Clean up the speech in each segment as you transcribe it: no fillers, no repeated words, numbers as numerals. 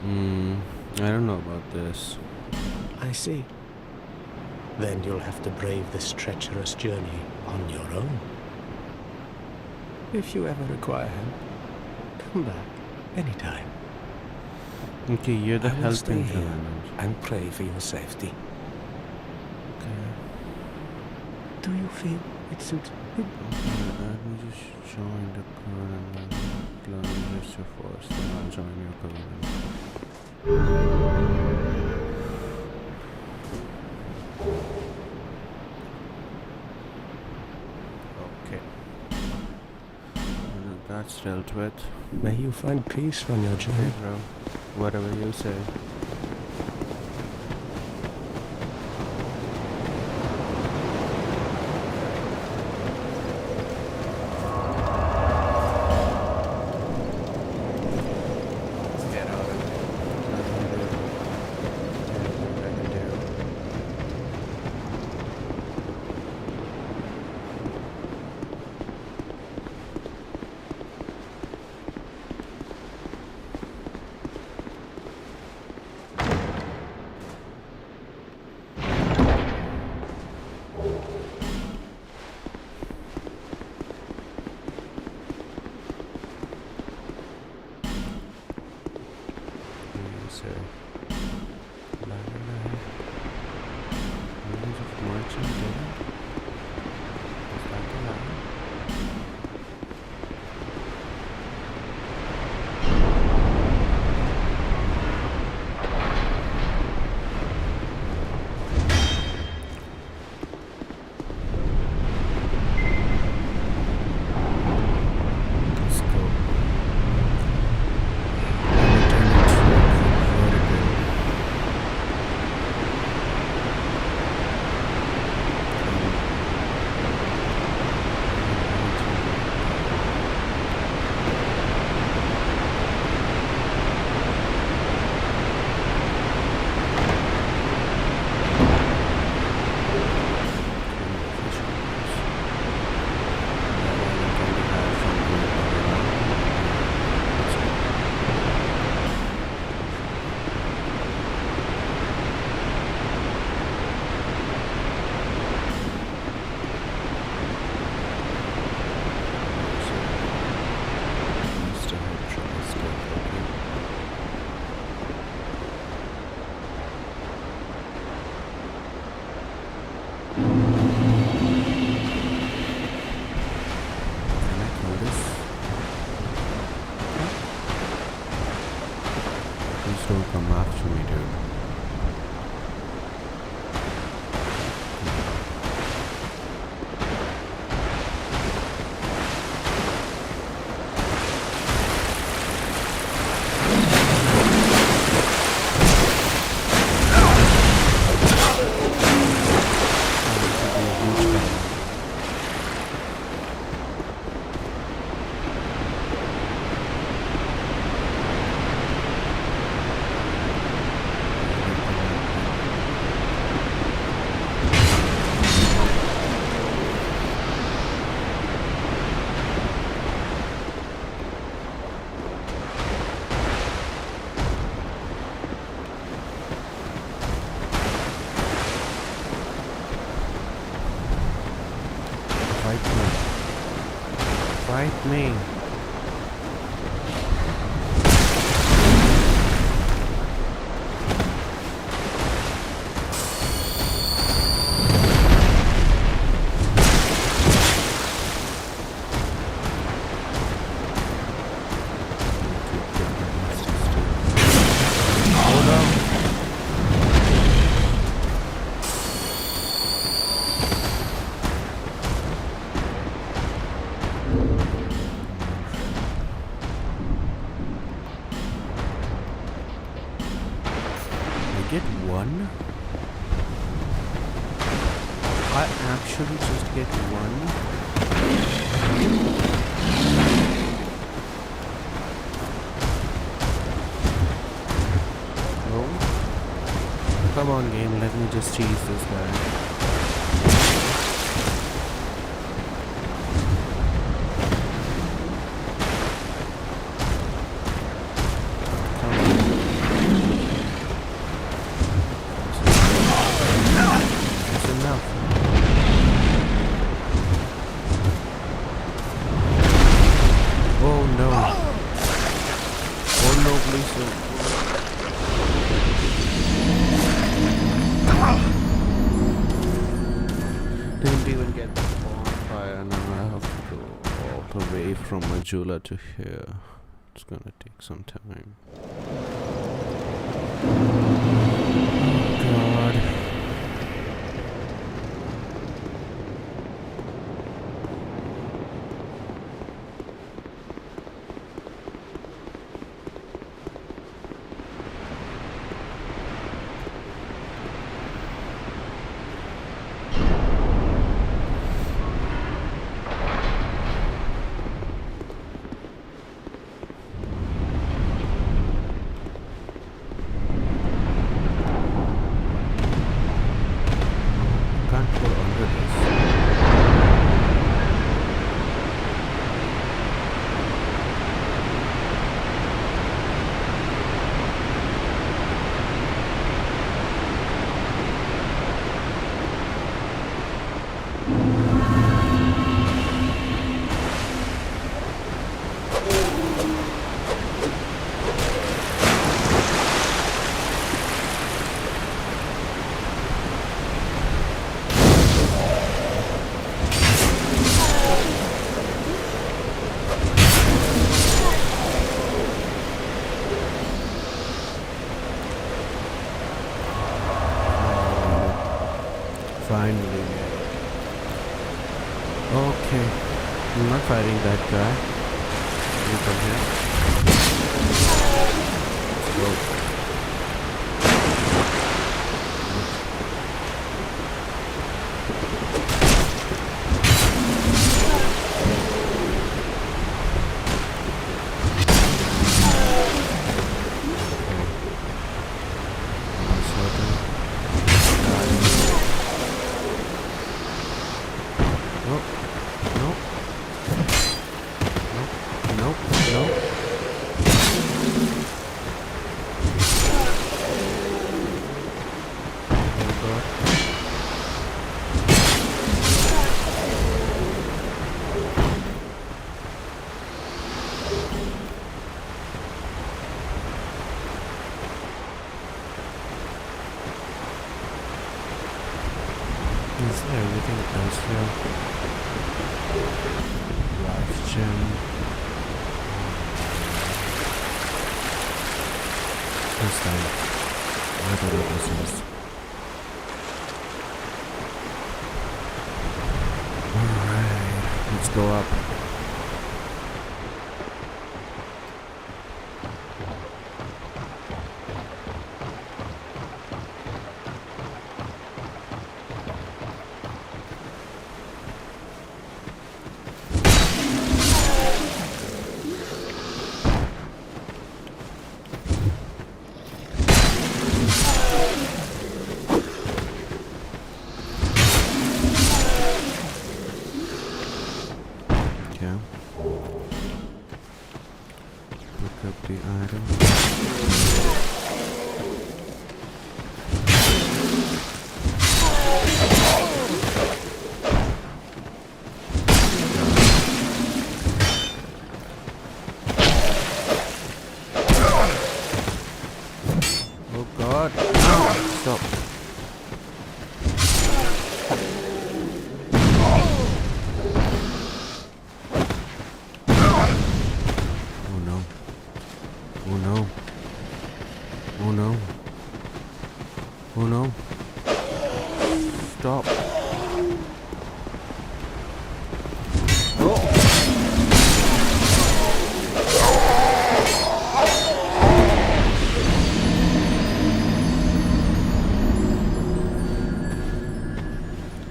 I don't know about this. I see. Then you'll have to brave this treacherous journey on your own. If you ever require help, come back anytime. Okay, you're the I will stay helping here commandant. and pray for your safety. Okay. Do you feel it suits you? Let me just join the covenant. Learn just your force, then I'll join your covenant. Okay. That's dealt with. May you find peace on your Okay, journey. bro. Whatever you say. Get out of it. Nothing to do. Anything I can do. Say, la la la. Millions of merchant dead. Is that the line? Let's go. Can I kill this? Please don't come after me, dude. Fight me. Fight me. Hold on. I get one? I actually just get one? Oh? Come on, game, let me just cheese this guy. Come on. no, please don't. Didn't even get the bonfire. Now I have to go all the way from Majula to here. It's gonna take some time. God. Can't go under this. Finally. Okay. I'm not fighting that guy. You come here. Let's go. Is there everything else here? Life gem. This time, I don't know this is. Alright, let's go up. Pick up the item. Oh God! No! Stop! Oh no. Oh no. Oh no. Stop.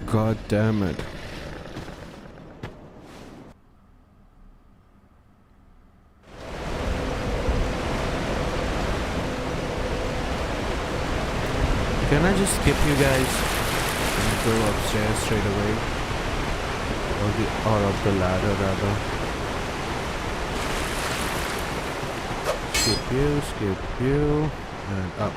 God damn it. Can I just skip you guys and go upstairs straight away? Or up the ladder rather. Skip you, and up.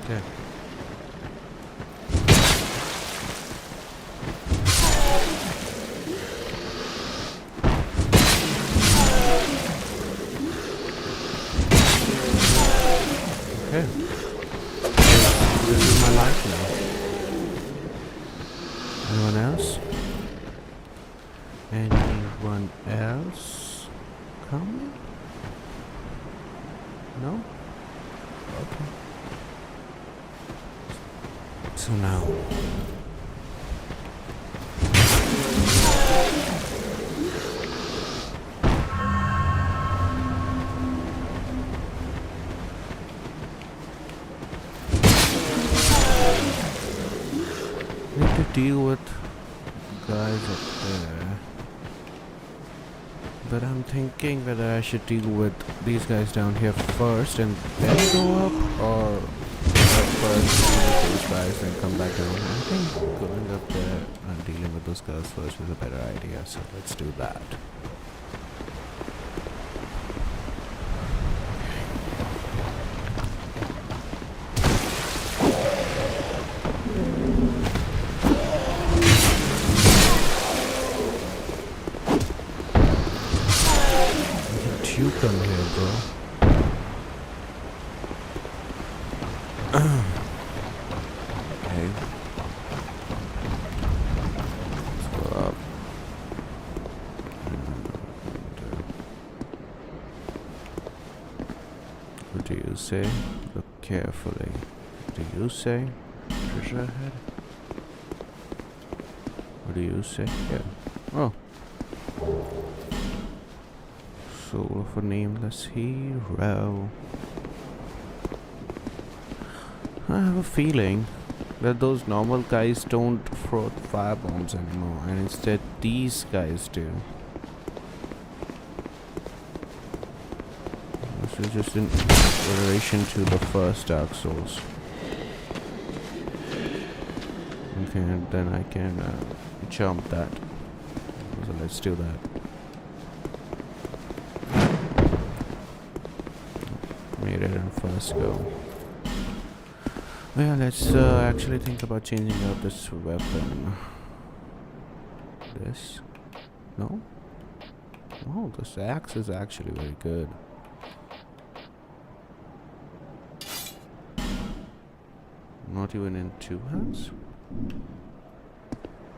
Okay. Anyone else? Anyone else coming? No? Okay. So now. Need to deal with guys up there. But I'm thinking whether I should deal with these guys down here first and then go up, or go up first, deal with those guys, then come back down. I think going up there and dealing with those guys first is a better idea, so let's do that. You come here, bro. Okay. Let's go up. What do you say? Look carefully. What do you say? Treasure ahead? What do you say? Yeah. Oh. Soul of a nameless hero. I have a feeling that those normal guys don't throw fire bombs anymore, and instead these guys do. This is just in relation to the first Dark Souls. Okay, and then I can jump that. So let's do that. Made it in first go. Yeah, let's actually think about changing out this weapon. This? No? Oh, this axe is actually very good. Not even in two hands?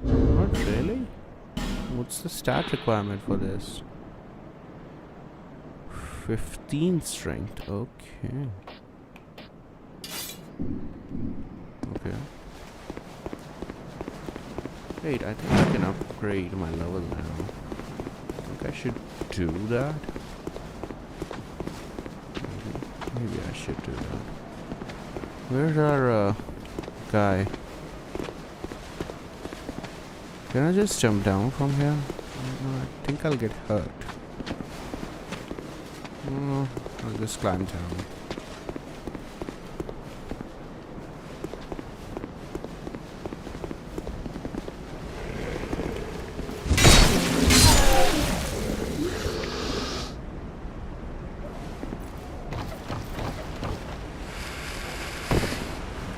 Not really? What's the stat requirement for this? 15 strength, okay. Okay. Wait, I think I can upgrade my level now. I think I should do that. Maybe I should do that. Where's our guy? Can I just jump down from here? No, I think I'll get hurt. I'll just climb down.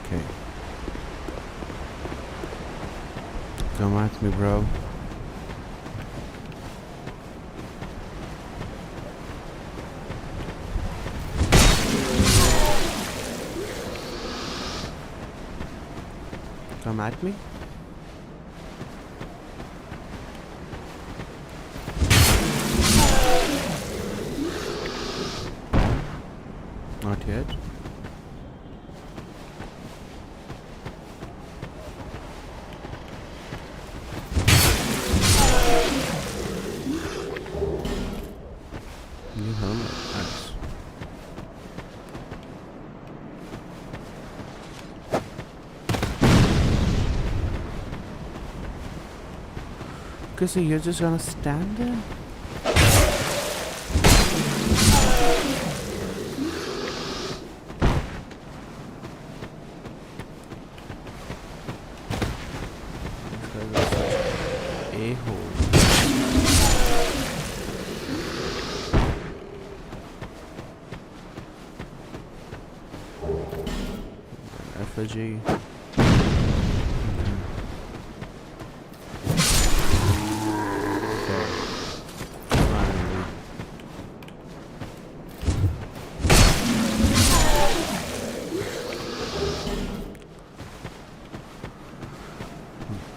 Okay. Come at me, bro. Come at me? Not yet. New helmet, nice. Okay, so you're just gonna stand there? A-hole. Effigy.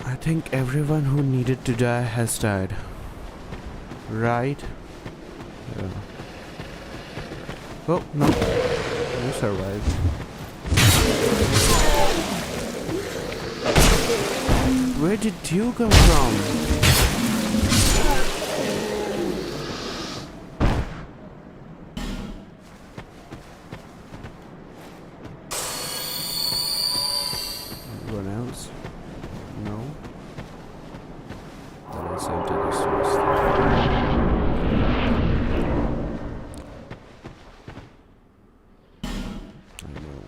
I think everyone who needed to die has died. Right? Yeah. Oh, no. You survived. Where did you come from? Anyone else? No? Well, let's enter this first. I know.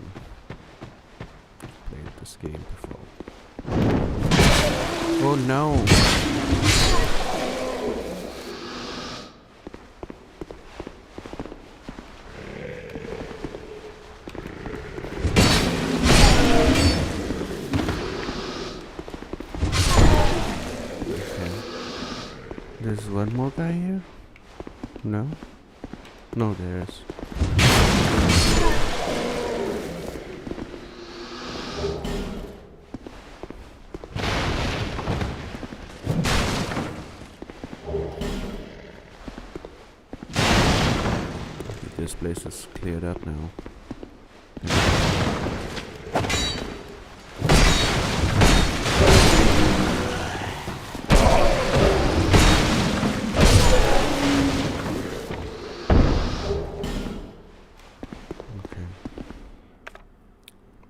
Played this game before. Oh no! There's one more guy here? No? No, there is. This place is cleared up now.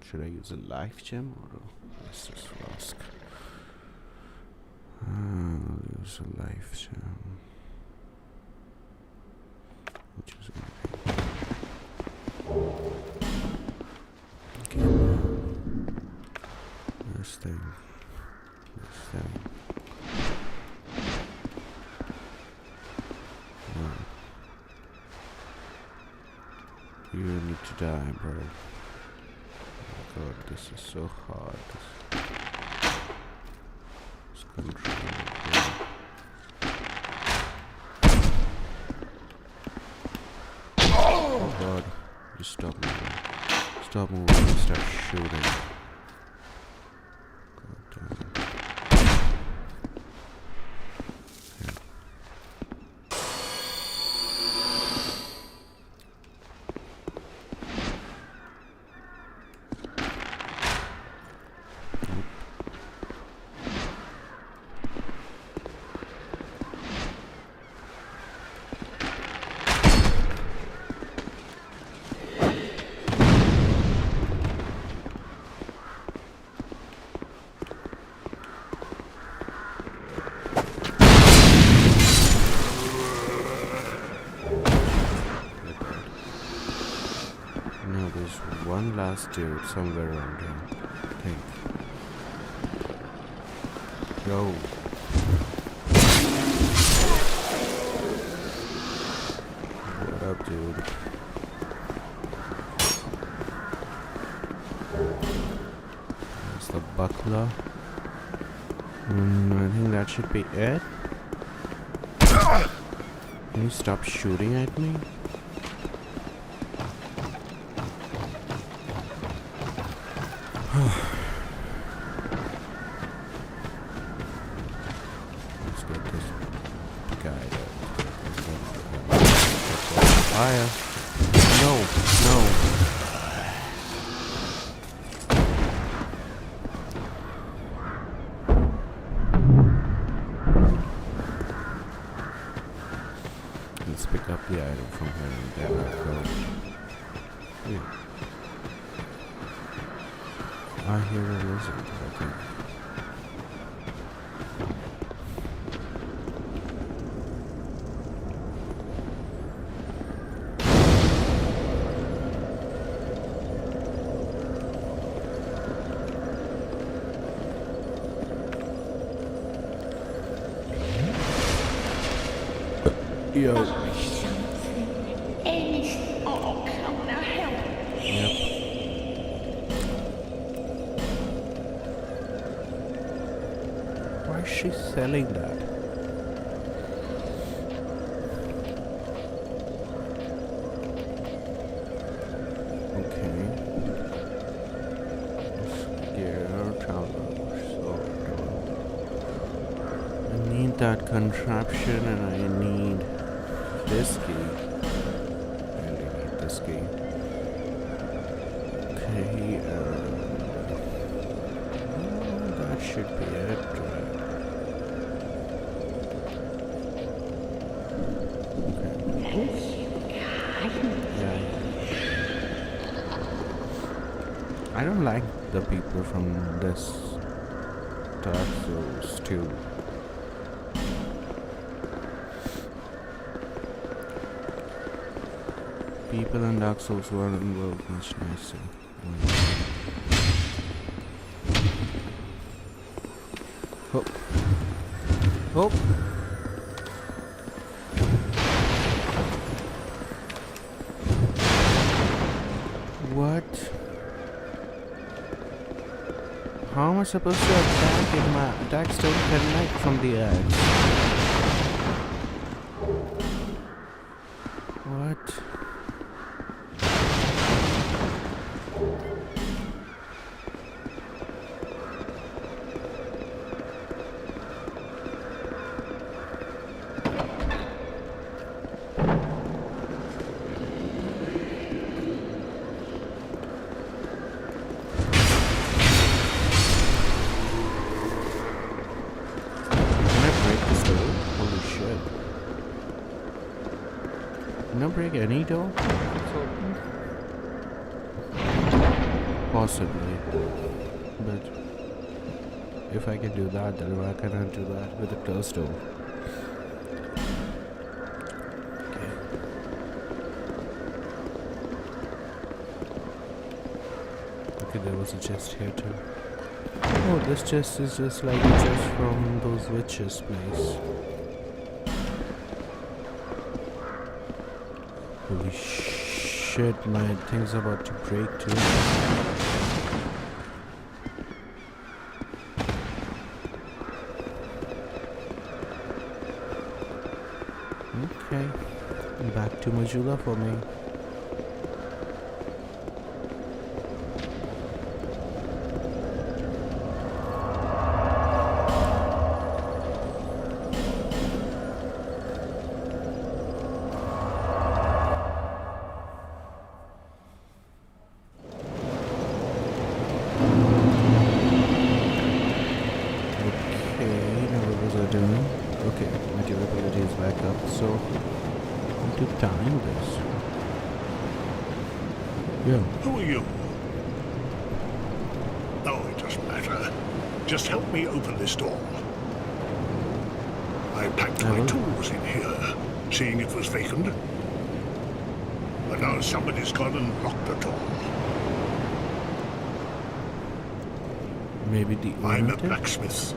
Should I use a life gem or a Estus flask? I'll use a life gem. Which is okay. First thing. No. You need to die, bro. God, this is so hard. This control. Oh God, just stop moving. Stop moving and start shooting. God damn it. No, there's one last dude somewhere around here, I think. Yo. What up, dude? There's the buckler. I think that should be it. Can you stop shooting at me? Let's get this guy out. Fire. No, no. Let's pick up the item from here and then I'll go. Yeah. I hear a lizard, I think. Yo. Yep. Why is she selling that? Okay. Gear, travel, sword. need that contraption and I need this key. I really need this key. Okay, that should be it. I don't like the people from this Dark Souls 2. People in Dark Souls 1 were much nicer. Oh. Oh. What? How am I supposed to attack if my attacks don't connect from the edge? What? Break any door? Possibly. But if I can do that, then why can't I do that with a closed door? Okay. Okay, there was a chest here too. Oh, this chest is just like a chest from those witches' place. Holy shit, my thing's about to break too. Okay, back to Majula for me. Okay, my durability is back up, so I need to time this. Yeah. Who are you? Oh, it doesn't matter. Just help me open this door. I packed my tools in here, seeing it was vacant. But now somebody's gone and locked the door. Maybe the I'm a blacksmith.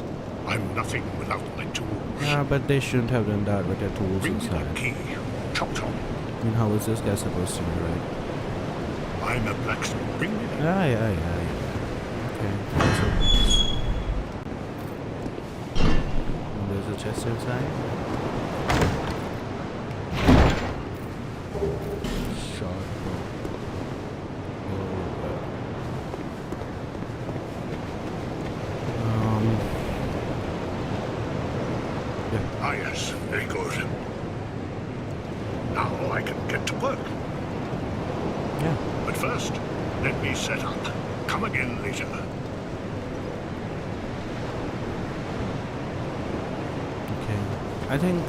I'm nothing without my tools. Yeah, but they shouldn't have done that with their tools Bring inside. the key. Chop chop. I mean, how is this guy supposed to be, right? I'm a blacksmith. Bring me the Yeah. Okay, let's open this. And there's a chest inside. Short bow. Ah, yes, very good. Now I can get to work. Yeah. But first, let me set up. Come again later. Okay. I think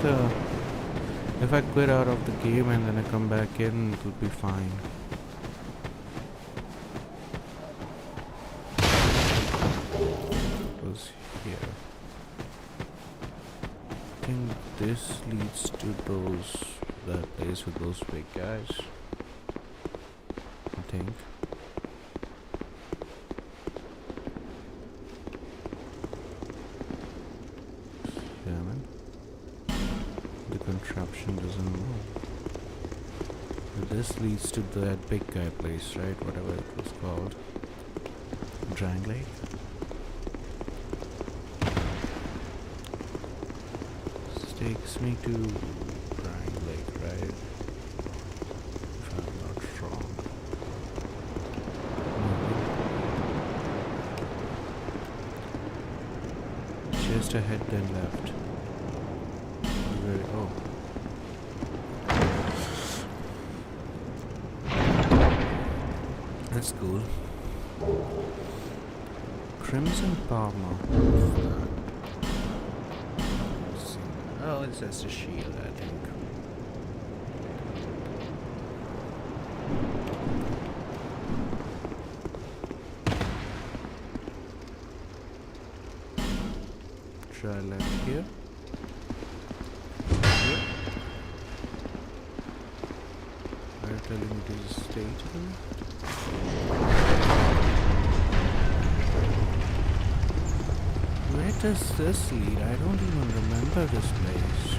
if I quit out of the game and then I come back in, it will be fine. It was here. I think this leads to that place with those big guys. I think. Yeah, man. The contraption doesn't move. But this leads to that big guy place, right? Whatever it was called. Drang Lake. Takes me to Drang Lake, right? If I'm not wrong. Maybe. Just ahead then left. Oh. That's cool. Crimson Palmer. Let's see. Oh, it's just a shield, I think. Try left here. Here. Are you telling me to stay to the left? Where does this lead? I don't even remember this place.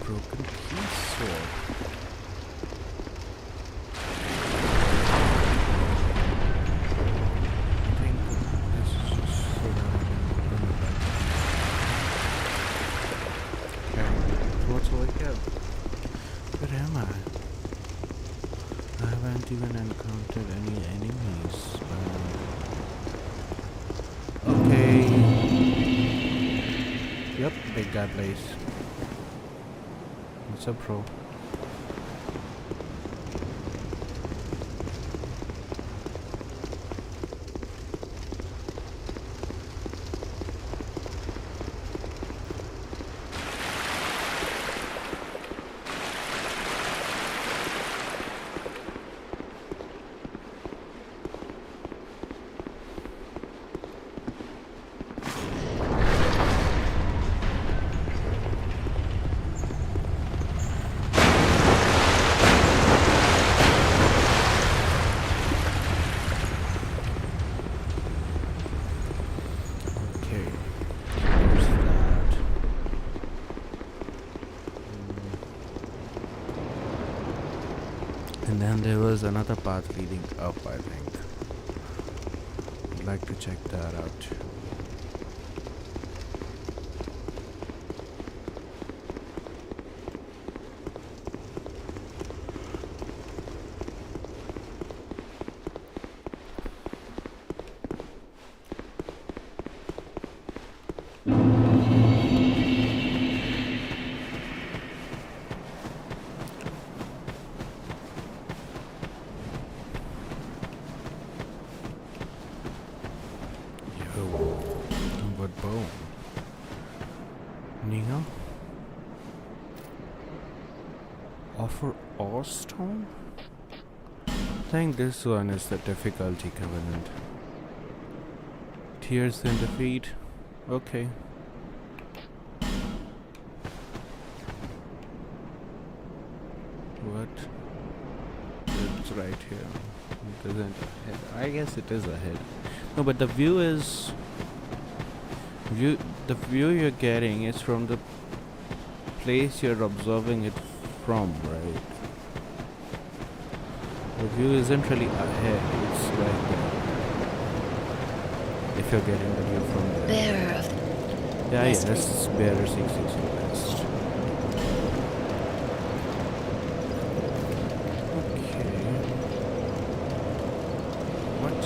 Broken key sword. I think this is just so that I can run it back. Okay, what's over here? Where am I? I haven't even encountered any enemies. Okay. Yep, big guy place. What's up, bro? And then there was another path leading up, I think. I'd like to check that out. What bone? Nia? Offer ore stone? I think this one is the difficulty covenant. Tears in defeat. Okay. What? It's right here. It isn't ahead. I guess it is ahead. No, but the view is... the view you're getting is from the place you're observing it from, right? The view isn't really ahead, it's right there. If you're getting the view from there. Bearer of the Yeah, Yes, yes, it's Bearer 660 West. Okay. What?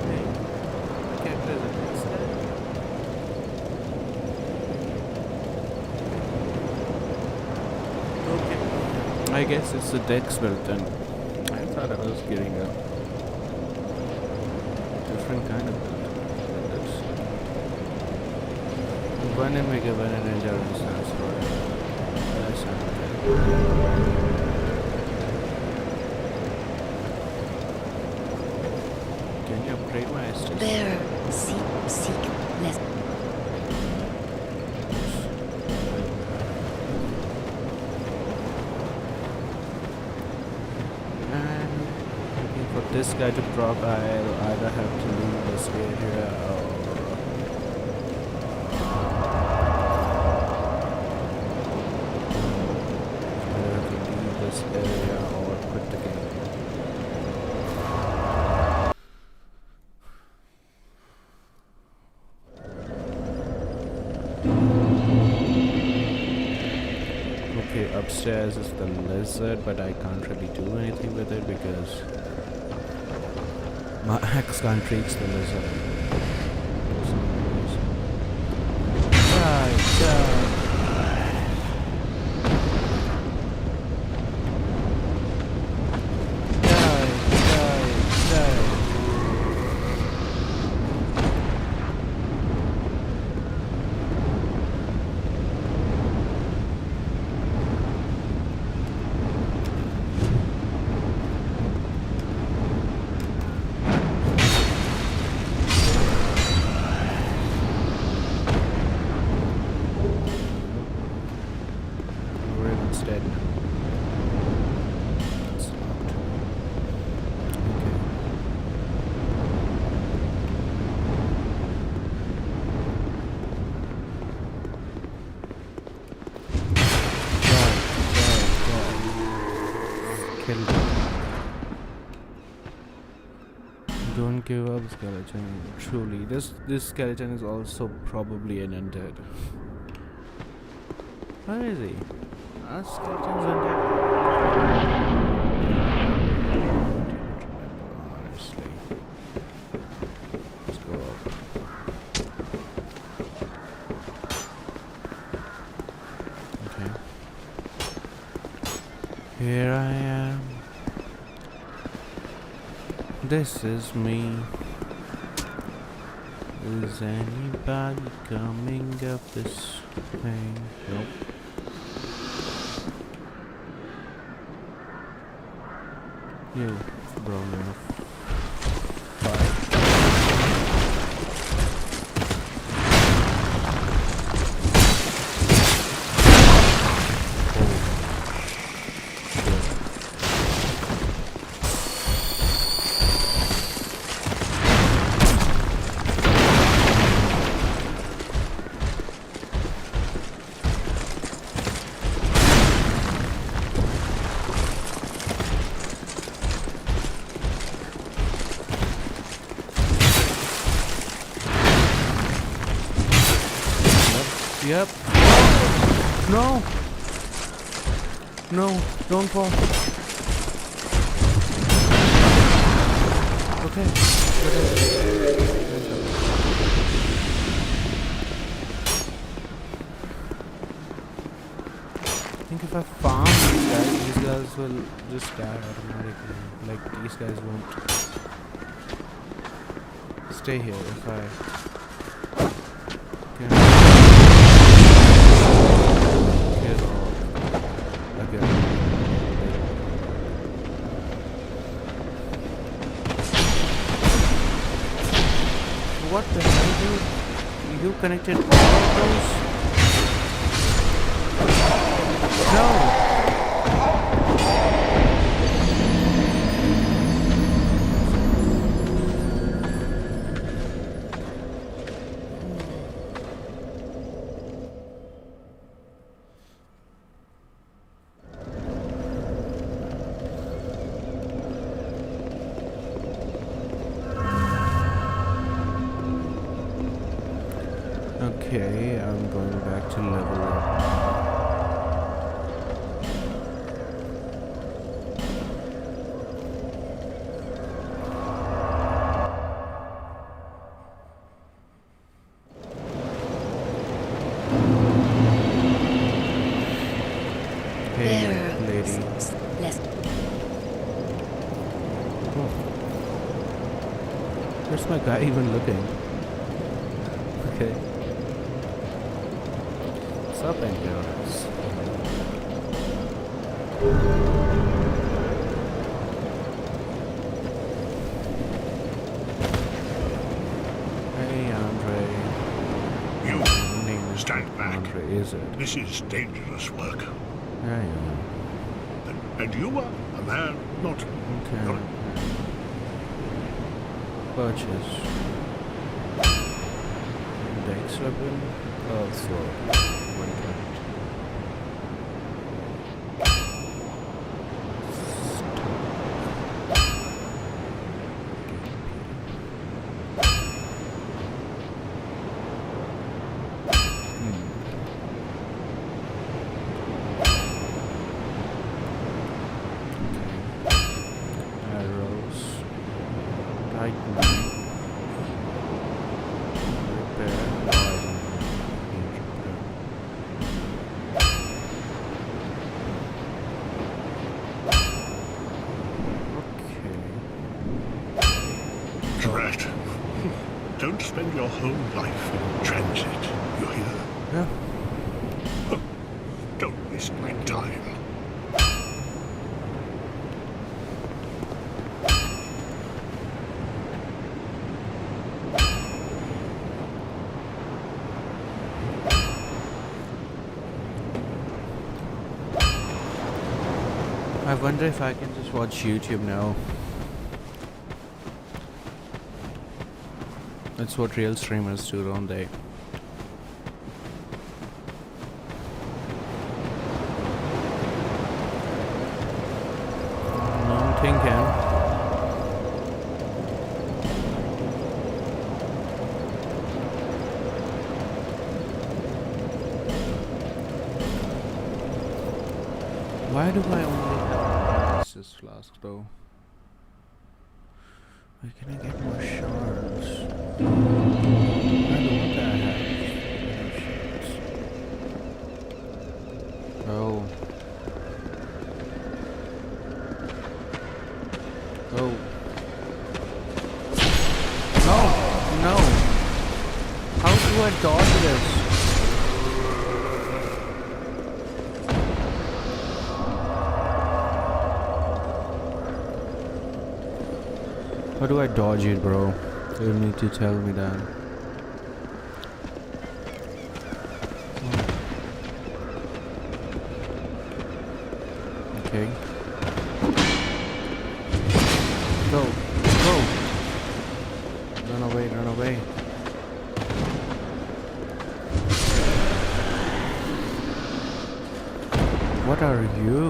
Hey, I can't visit this guy. Okay. I guess it's the Dex belt then. I thought I was getting a different kind of build. One in Mega, one in Endurance, that's right. That's not bad. Can you upgrade my Estus? bearer, seek, less. And looking for this guy to drop, I'll either have to leave this area or area or quit the game. upstairs is the lizard, but I can't really do anything with it because my axe can't reach the lizard. For some reason. Die, die. Dead now. It's locked. Okay. Die. Kill them. Don't give up, skeleton. Truly, this skeleton is also probably an undead. Where is he? Are skeletons undead? Honestly. Let's go up. Okay. Here I am. This is me. Is anybody coming up this way? Nope. You, bro, enough. Bye. Yep. No. No, don't fall. Okay. I think if I farm these guys will just die automatically. Like, these guys won't stay here if I can kill all again. What the hell, dude? You connected all of those? No! Okay, I'm going back to level up. Hey, lady. Oh. Where's my guy even looking? Okay. What's up, Endurance? Hey, Andre. You, My name is stand back. Andre, is it? This is dangerous work. Yeah, yeah. And you are a man, not... Okay. not Purchase. Dex weapon. Sword. 120. Titan. Repair. No, I don't need repair. Okay. Rat. Don't spend your whole life in transit, you hear? Yeah. Don't waste my time. I wonder if I can just watch YouTube now. That's what real streamers do, don't they? No, I'm thinking. Why do I only have Estus flask though? Where can I get more shards? I don't want that. Oh. Oh. No! No! How do I dodge this? How do I dodge it, bro? You need to tell me that. Okay. Go. Go. Run away, run away. What are you?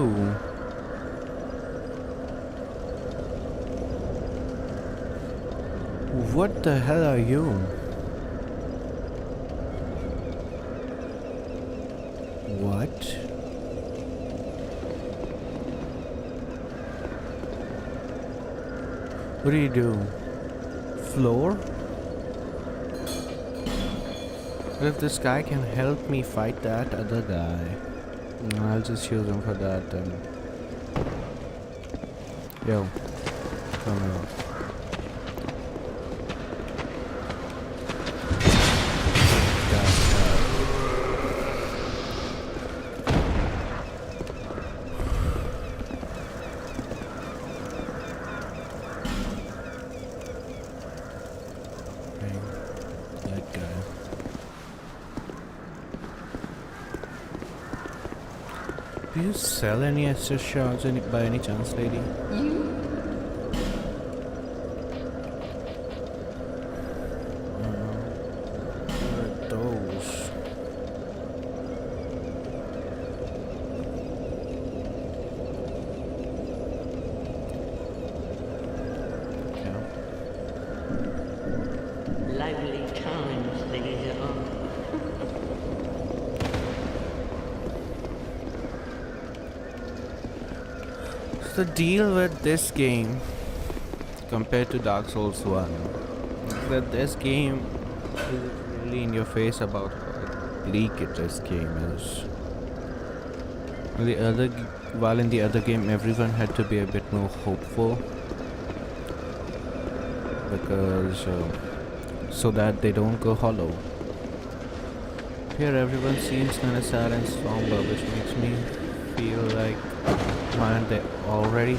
What the hell are you? What? What do you do? Floor? What if this guy can help me fight that other guy? I'll just use him for that then. Yo. Come on. Do you sell any extra shards by any chance, lady? What are those? Yeah. Lively times, ladies and gentlemen. The deal with this game compared to Dark Souls 1 is that this game is really in your face about how bleak this game is. While in the other game everyone had to be a bit more hopeful because so that they don't go hollow. Here everyone seems kind of sad and somber, which makes me feel like, why aren't they already?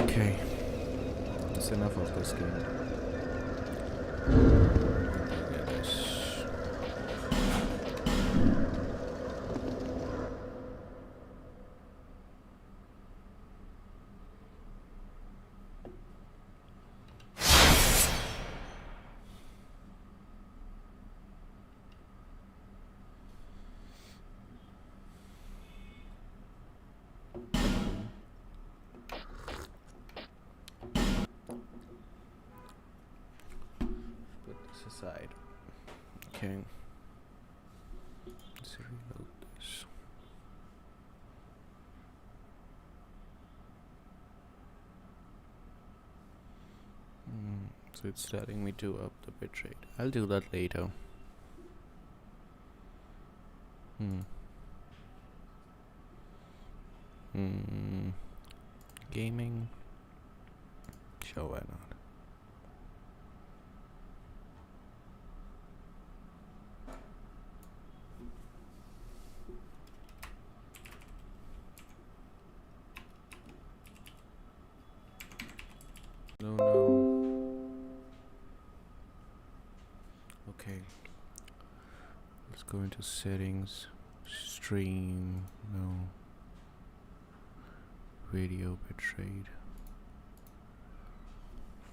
Okay, that's enough of this game. this aside. Okay. Let's reload this. So it's telling me to up the bitrate. I'll do that later. Gaming. Sure, why not? No. Okay. Let's go into settings. Stream. No. Video bitrate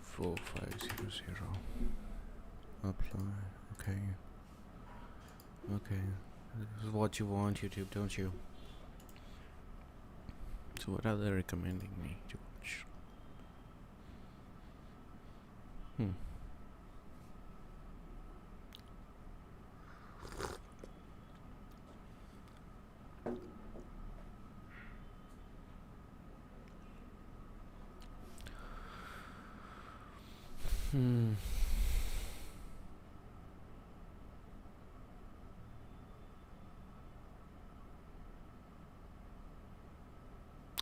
4500. Apply. Okay. This is what you want, YouTube, don't you? So what are they recommending me to watch?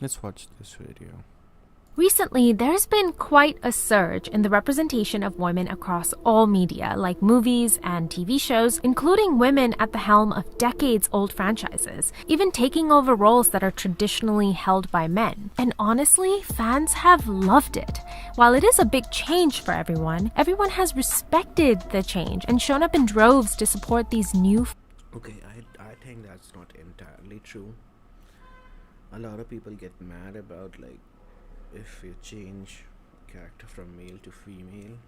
Let's watch this video. Recently, there's been quite a surge in the representation of women across all media, like movies and TV shows, including women at the helm of decades-old franchises, even taking over roles that are traditionally held by men. And honestly, fans have loved it. While it is a big change for everyone has respected the change and shown up in droves to support these new... Okay, I think that's not entirely true. A lot of people get mad about, like, if you change character from male to female.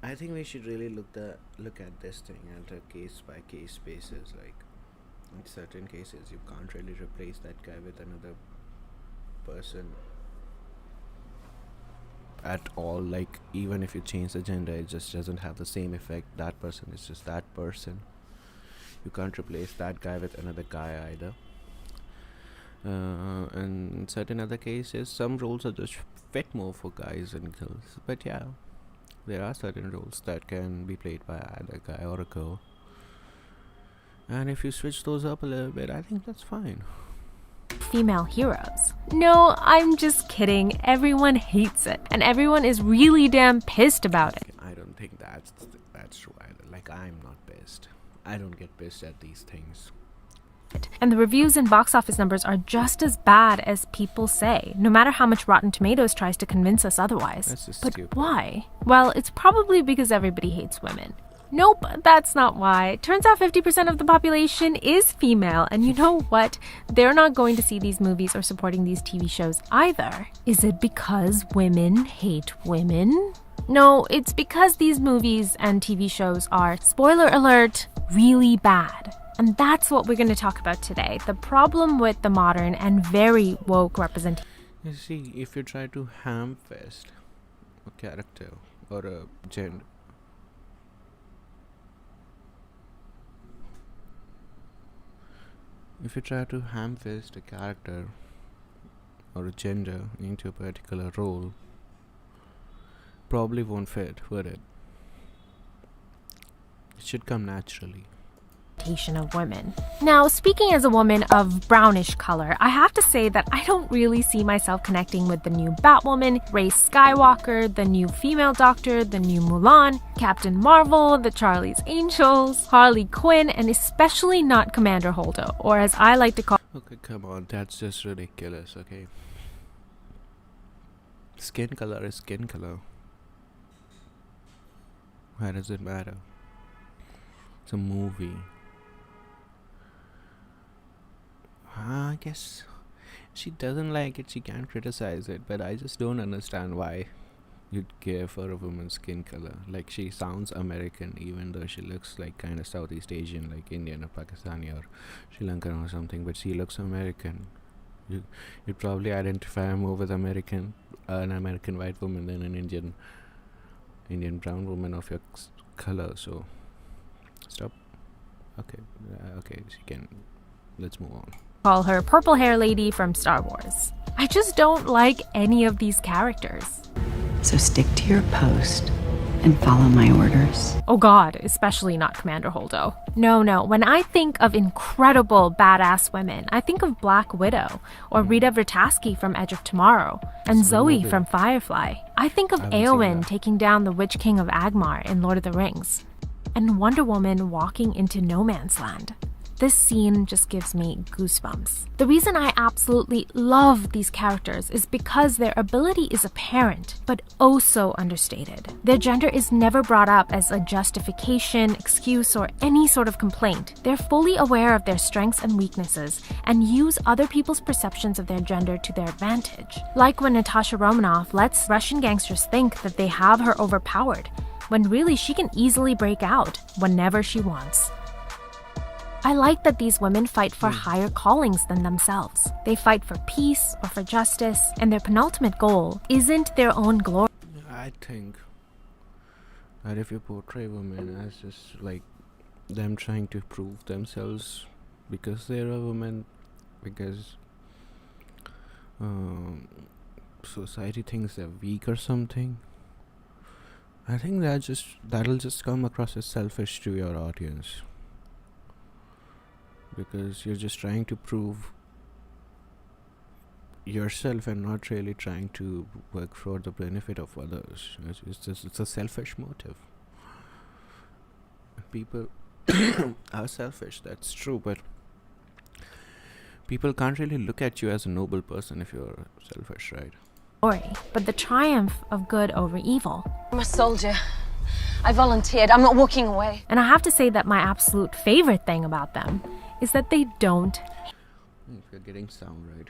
I think we should really look at this thing at a case by case basis. Like, in certain cases you can't really replace that guy with another person at all. Like, even if you change the gender, it just doesn't have the same effect. That person is just that person. You can't replace that guy with another guy either. And in certain other cases, some roles are just fit more for guys and girls. But yeah, there are certain roles that can be played by either a guy or a girl. And if you switch those up a little bit, I think that's fine. Female heroes. No, I'm just kidding. Everyone hates it, and everyone is really damn pissed about it. I don't think that's true either. Like, I'm not pissed. I don't get pissed at these things. And the reviews and box office numbers are just as bad as people say, no matter how much Rotten Tomatoes tries to convince us otherwise. That's just but stupid. Why? Well, it's probably because everybody hates women. Nope, that's not why. Turns out 50% of the population is female, and you know what? They're not going to see these movies or supporting these TV shows either. Is it because women hate women? No, it's because these movies and TV shows are, spoiler alert, really bad. And that's what we're going to talk about today. The problem with the modern and very woke representation. You see, if you try to ham-fist a character or a gender, if you try to ham-fist a character or a gender into a particular role, probably won't fit, would it? It should come naturally. Of women. Now, speaking as a woman of brownish color, I have to say that I don't really see myself connecting with the new Batwoman, Rey Skywalker, the new female Doctor, the new Mulan, Captain Marvel, the Charlie's Angels, Harley Quinn, and especially not Commander Holdo, or as I like to call... Okay, come on, that's just ridiculous, okay? Skin color is skin color. Why does it matter? It's a movie. I guess she doesn't like it, she can't criticize it, but I just don't understand why you'd care for a woman's skin color. Like, she sounds American even though she looks like kind of Southeast Asian, like Indian or Pakistani or Sri Lankan or something, but she looks American. You'd probably identify more with an American white woman than an Indian Indian brown woman of your color. So stop. Okay, okay, she can. Let's move on. Call her purple hair lady from Star Wars. I just don't like any of these characters. So stick to your post and follow my orders. Oh god, especially not Commander Holdo. No, when I think of incredible badass women, I think of Black Widow, or Rita Vertasky from Edge of Tomorrow, and Zoe from Firefly. I think of I haven't seen Éowyn that. taking down the Witch King of Agmar in Lord of the Rings, and Wonder Woman walking into no man's land. This scene just gives me goosebumps. The reason I absolutely love these characters is because their ability is apparent, but oh so understated. Their gender is never brought up as a justification, excuse, or any sort of complaint. They're fully aware of their strengths and weaknesses and use other people's perceptions of their gender to their advantage. Like when Natasha Romanoff lets Russian gangsters think that they have her overpowered, when really she can easily break out whenever she wants. I like that these women fight for higher callings than themselves. They fight for peace or for justice, and their penultimate goal isn't their own glory. I think that if you portray women as just like them trying to prove themselves because they're a woman, because society thinks they're weak or something, I think that'll just come across as selfish to your audience. Because you're just trying to prove yourself and not really trying to work for the benefit of others. It's a selfish motive. People are selfish, that's true, but people can't really look at you as a noble person if you're selfish, right? But the triumph of good over evil. I'm a soldier. I volunteered. I'm not walking away. And I have to say that my absolute favorite thing about them is that they don't If you're getting sound right.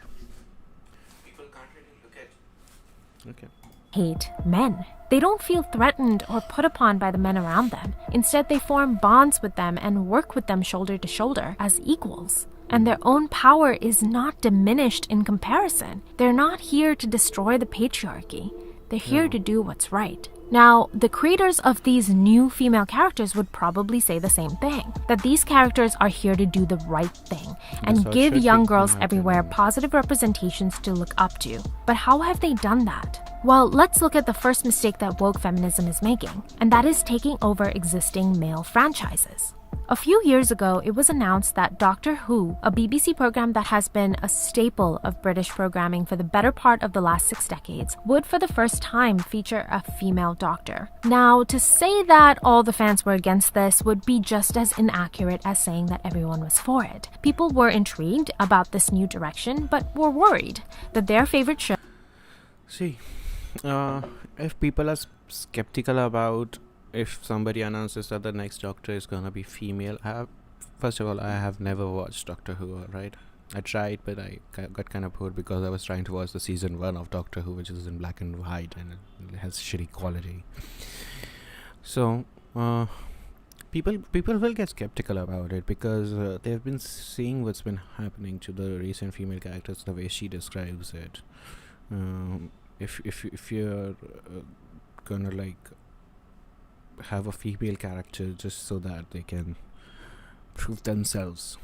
People can't really look at. Okay. hate men. They don't feel threatened or put upon by the men around them. Instead, they form bonds with them and work with them shoulder to shoulder as equals. And their own power is not diminished in comparison. They're not here to destroy the patriarchy. They're here to do what's right. Now, the creators of these new female characters would probably say the same thing, that these characters are here to do the right thing and how it give should young be, girls in my everywhere opinion. positive representations to look up to. But how have they done that? Well, let's look at the first mistake that woke feminism is making, and that is taking over existing male franchises. A few years ago, it was announced that Doctor Who, a BBC program that has been a staple of British programming for the better part of the last 6 decades, would for the first time feature a female doctor. Now, to say that all the fans were against this would be just as inaccurate as saying that everyone was for it. People were intrigued about this new direction, but were worried that their favorite show See, if people are skeptical about if somebody announces that the next Doctor is gonna be female, first of all, I have never watched Doctor Who, right? I tried, but I got kind of bored because I was trying to watch the season 1 of Doctor Who, which is in black and white and it has shitty quality. So, people will get skeptical about it because they've been seeing what's been happening to the recent female characters, the way she describes it. If you're gonna like have a female character just so that they can prove themselves,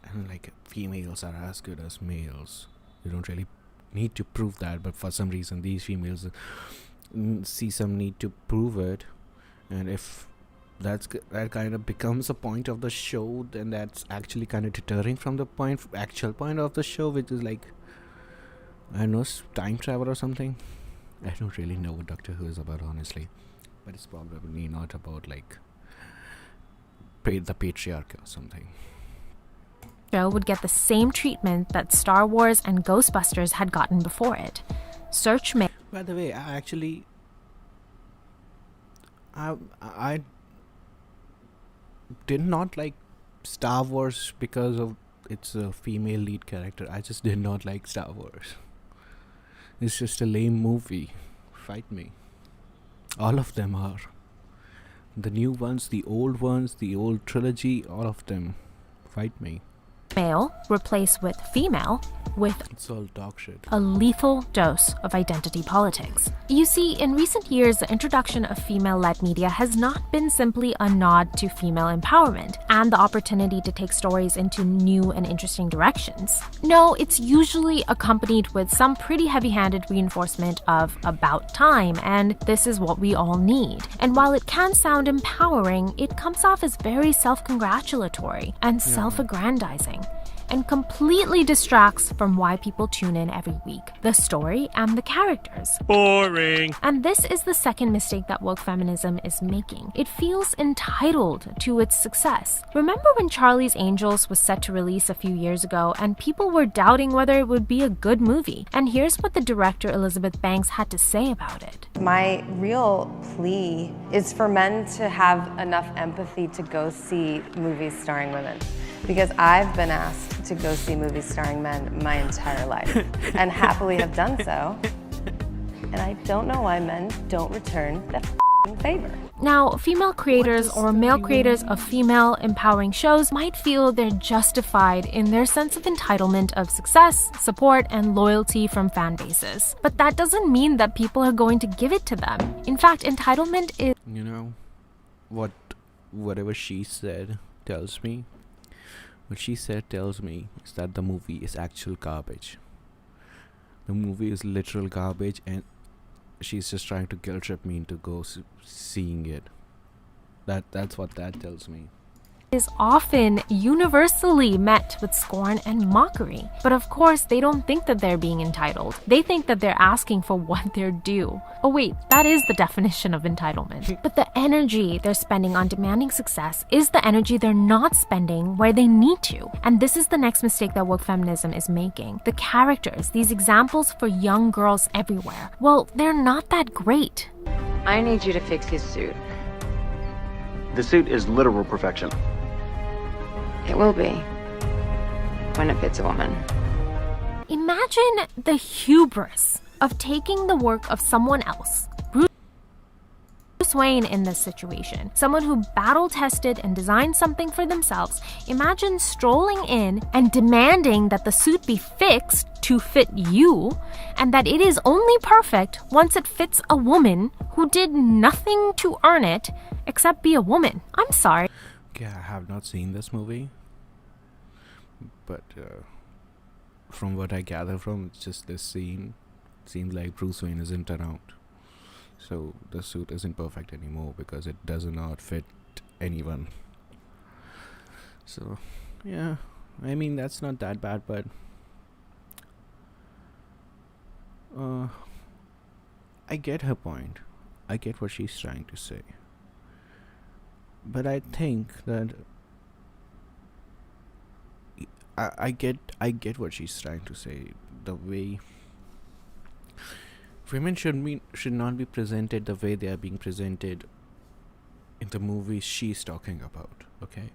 and like females are as good as males, you don't really need to prove that, but for some reason these females see some need to prove it, and if that kind of becomes a point of the show, then that's actually kind of deterring from the actual point of the show, which is like, I don't know, time travel or something. I don't really know what Doctor Who is about, honestly. But it's probably not about like the patriarchy or something. would get the same treatment that Star Wars and Ghostbusters had gotten before it. Search may By the way, I did not like Star Wars because of its a female lead character. I just did not like Star Wars. It's just a lame movie. Fight me. All of them are. The new ones, the old trilogy, all of them. Fight me. male replaced with female with It's all dog shit. a lethal dose of identity politics. You see, in recent years, the introduction of female-led media has not been simply a nod to female empowerment and the opportunity to take stories into new and interesting directions. No, it's usually accompanied with some pretty heavy-handed reinforcement of about time, and this is what we all need. And while it can sound empowering, it comes off as very self-congratulatory and self-aggrandizing, and completely distracts from why people tune in every week: the story and the characters. Boring. And this is the second mistake that woke feminism is making. It feels entitled to its success. Remember when Charlie's Angels was set to release a few years ago and people were doubting whether it would be a good movie? And here's what the director Elizabeth Banks had to say about it. My real plea is for men to have enough empathy to go see movies starring women. Because I've been asked to go see movies starring men my entire life and happily have done so. And I don't know why men don't return the favor. Now, female creators or male creators of female empowering shows might feel they're justified in their sense of entitlement of success, support, and loyalty from fan bases. But that doesn't mean that people are going to give it to them. In fact, entitlement is... You know, whatever she said tells me, what she said tells me is that the movie is actual garbage. The movie is literal garbage, and she's just trying to guilt trip me into seeing it. That's what that tells me. Is often universally met with scorn and mockery. But of course, they don't think that they're being entitled. They think that they're asking for what they're due. Oh wait, that is the definition of entitlement. But the energy they're spending on demanding success is the energy they're not spending where they need to. And this is the next mistake that woke feminism is making. The characters, these examples for young girls everywhere, well, they're not that great. I need you to fix his suit. The suit is literal perfection. It will be. When it fits a woman. Imagine the hubris of taking the work of someone else, Bruce Wayne in this situation, someone who battle-tested and designed something for themselves. Imagine strolling in and demanding that the suit be fixed to fit you, and that it is only perfect once it fits a woman who did nothing to earn it except be a woman. I'm sorry. Yeah, I have not seen this movie, but from what I gather from it's just this scene, it seems like Bruce Wayne isn't around, so the suit isn't perfect anymore because it does not fit anyone. So yeah, I mean, that's not that bad, but I get her point. I get what she's trying to say. But I think that I get what she's trying to say. The way women should not be presented the way they are being presented in the movies she's talking about. Okay,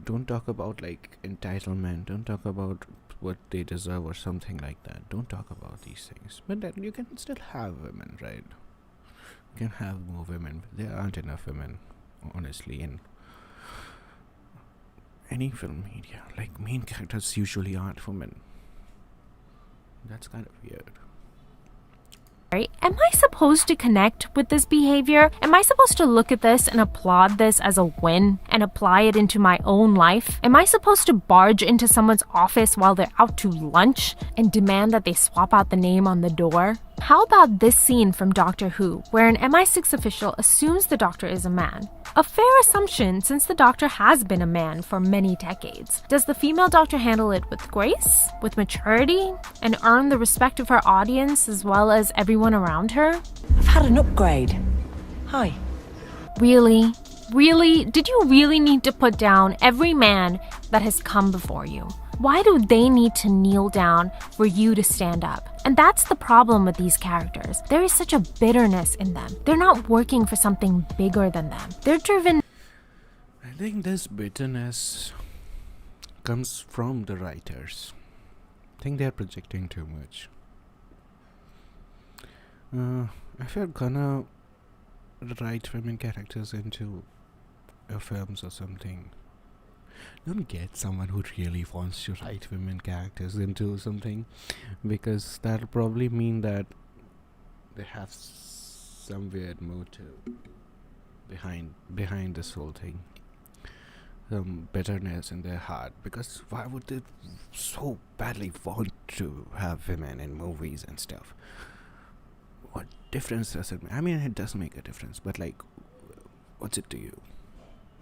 don't talk about like entitlement. Don't talk about what they deserve or something like that. Don't talk about these things. But then you can still have women, right? Can have more women. There aren't enough women, honestly, in any film media. Like, main characters usually aren't women. That's kind of weird. Am I supposed to connect with this behavior? Am I supposed to look at this and applaud this as a win and apply it into my own life? Am I supposed to barge into someone's office while they're out to lunch and demand that they swap out the name on the door? How about this scene from Doctor Who, where an MI6 official assumes the Doctor is a man? A fair assumption since the Doctor has been a man for many decades. Does the female Doctor handle it with grace, with maturity, and earn the respect of her audience as well as everyone around her? I've had an upgrade. Hi. Really? Really? Did you really need to put down every man that has come before you? Why do they need to kneel down for you to stand up? And that's the problem with these characters. There is such a bitterness in them. They're not working for something bigger than them. They're driven... I think this bitterness comes from the writers. I think they're projecting too much. If you're gonna write women characters into your films or something, don't get someone who really wants to write women characters into something, because that'll probably mean that they have some weird motive behind this whole thing, some bitterness in their heart. Because why would they so badly want to have women in movies and stuff? What difference does it make? I mean, it does make a difference, but like, what's it to you,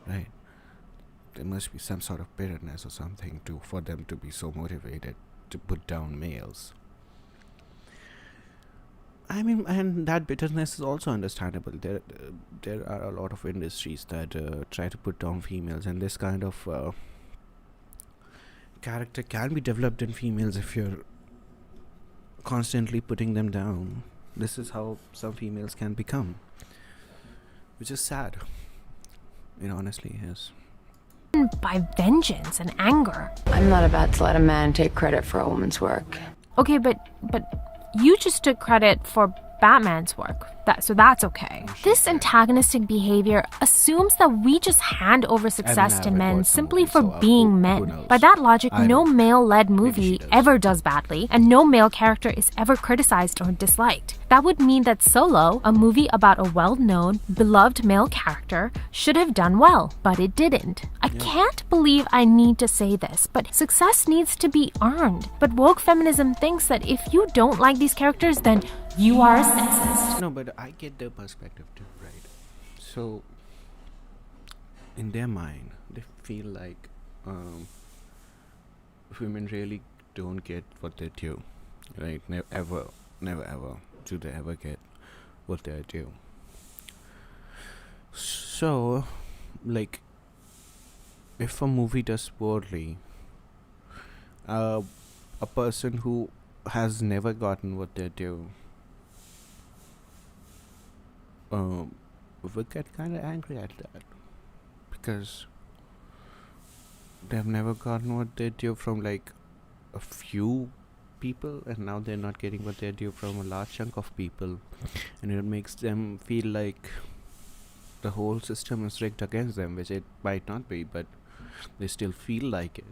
right? There must be some sort of bitterness or something for them to be so motivated to put down males. I mean, and that bitterness is also understandable. There are a lot of industries that try to put down females, and this kind of character can be developed in females if you're constantly putting them down. This is how some females can become, which is sad. It honestly is. By vengeance and anger. I'm not about to let a man take credit for a woman's work. Okay, but you just took credit for Batman's work. So that's okay. This antagonistic behavior assumes that we just hand over success to men simply for being men. By that logic, no male-led movie ever does badly, and no male character is ever criticized or disliked. That would mean that Solo, a movie about a well-known, beloved male character, should have done well, but it didn't. I can't believe I need to say this, but success needs to be earned. But woke feminism thinks that if you don't like these characters, then you are a sexist. No, but I get their perspective too, right? So, in their mind, they feel like women really don't get what they do, right? Never ever do they ever get what they do. So, like, if a movie does poorly, a person who has never gotten what they do would get kind of angry at that, because they've never gotten what they do from like a few people, and now they're not getting what they're due from a large chunk of people, and it makes them feel like the whole system is rigged against them, which it might not be, but they still feel like it.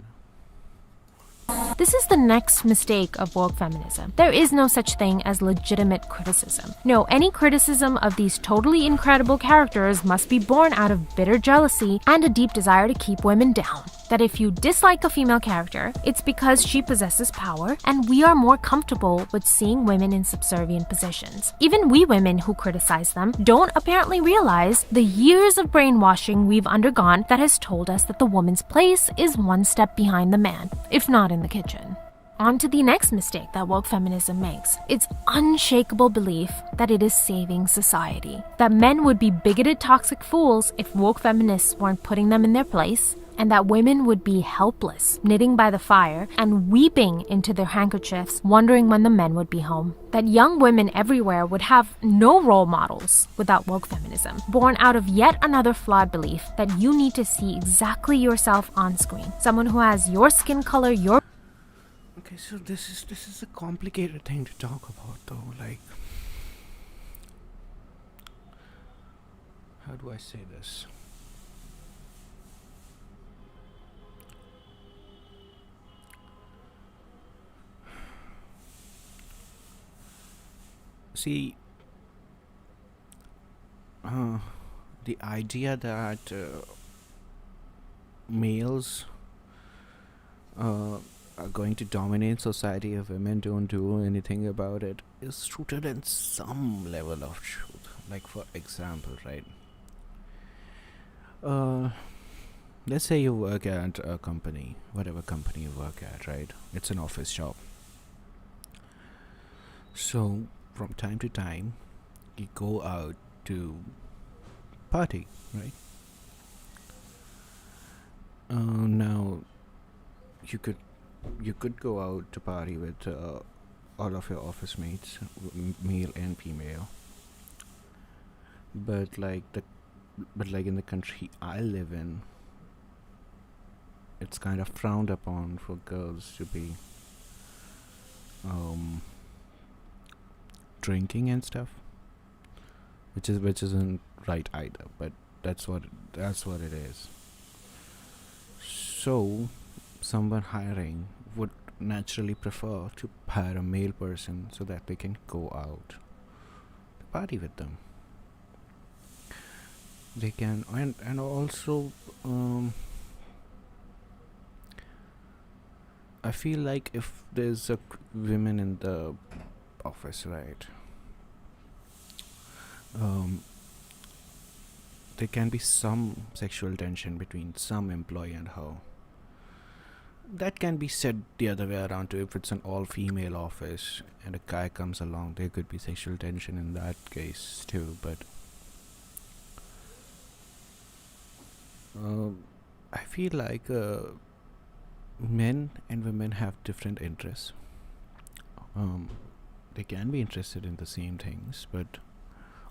This is the next mistake of woke feminism. There is no such thing as legitimate criticism. No, any criticism of these totally incredible characters must be born out of bitter jealousy and a deep desire to keep women down. That if you dislike a female character, it's because she possesses power, and we are more comfortable with seeing women in subservient positions. Even we women who criticize them don't apparently realize the years of brainwashing we've undergone that has told us that the woman's place is one step behind the man, if not in the kitchen. On to the next mistake that woke feminism makes. Its unshakable belief that it is saving society. That men would be bigoted, toxic fools if woke feminists weren't putting them in their place, and that women would be helpless, knitting by the fire and weeping into their handkerchiefs, wondering when the men would be home. That young women everywhere would have no role models without woke feminism, born out of yet another flawed belief that you need to see exactly yourself on screen. Someone who has your skin color, your... Okay, so this is a complicated thing to talk about, though. Like, how do I say this? See, the idea that males are going to dominate society if women don't do anything about it is rooted in some level of truth. Like, for example, right? Let's say you work at a company, whatever company you work at, right? It's an office job. So, from time to time, you go out to party, right? Now, you could go out to party with all of your office mates, male and female. But like in the country I live in, it's kind of frowned upon for girls to be drinking and stuff, which isn't right either, but that's what it is. So, someone hiring would naturally prefer to hire a male person so that they can go out to party with them. They can, and also, I feel like if there's a women in the office, right? There can be some sexual tension between some employee and her. That can be said the other way around too. If it's an all-female office and a guy comes along, there could be sexual tension in that case too. But I feel like men and women have different interests. They can be interested in the same things, but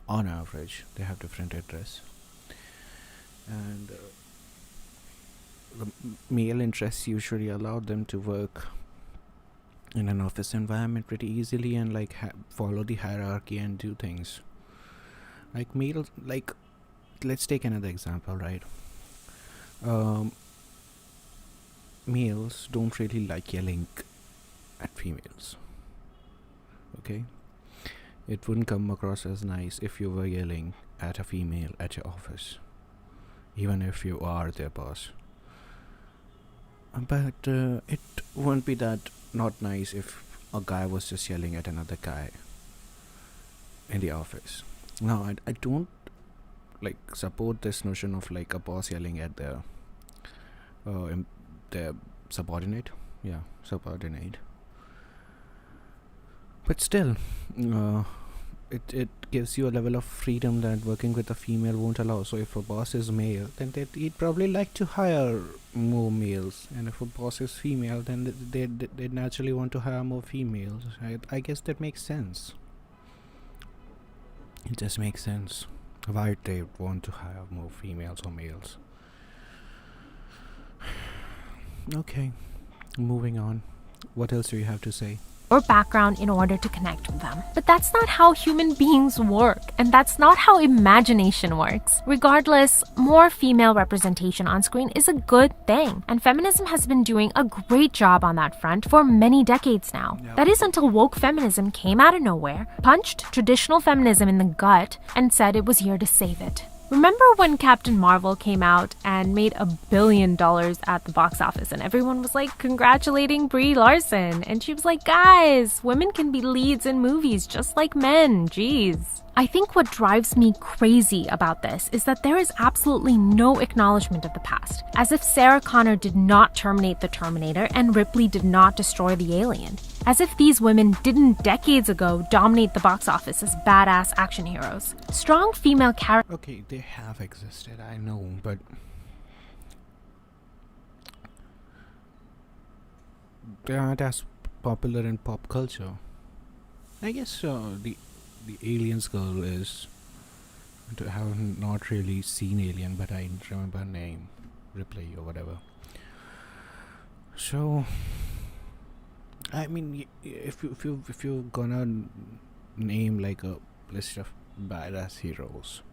on average, they have different interests. And the male interests usually allow them to work in an office environment pretty easily and like follow the hierarchy and do things. Like males, like let's take another example, right? Males don't really like yelling at females. Okay? It wouldn't come across as nice if you were yelling at a female at your office, even if you are their boss. But it won't be that not nice if a guy was just yelling at another guy in the office. Now, I don't like support this notion of like a boss yelling at their subordinate. Yeah, subordinate. But still, it gives you a level of freedom that working with a female won't allow. So if a boss is male, then he'd probably like to hire more males, and if a boss is female, then they'd naturally want to hire more females. I guess that makes sense. It just makes sense why they want to hire more females or males. Okay, moving on. What else do you have to say? Or background in order to connect with them. But that's not how human beings work, and that's not how imagination works. Regardless, more female representation on screen is a good thing, and feminism has been doing a great job on that front for many decades now. Yep. That is until woke feminism came out of nowhere, punched traditional feminism in the gut, and said it was here to save it. Remember when Captain Marvel came out and made $1 billion at the box office and everyone was like congratulating Brie Larson, and she was like, guys, women can be leads in movies just like men, jeez. I think what drives me crazy about this is that there is absolutely no acknowledgement of the past, as if Sarah Connor did not terminate the Terminator and Ripley did not destroy the alien. As if these women didn't decades ago dominate the box office as badass action heroes. Strong female characters. Okay, they have existed, I know, but they aren't as popular in pop culture. I guess the Aliens girl is. I have not really seen Alien, but I remember her name, Ripley or whatever. So, I mean, if you're gonna name like a list of badass heroes,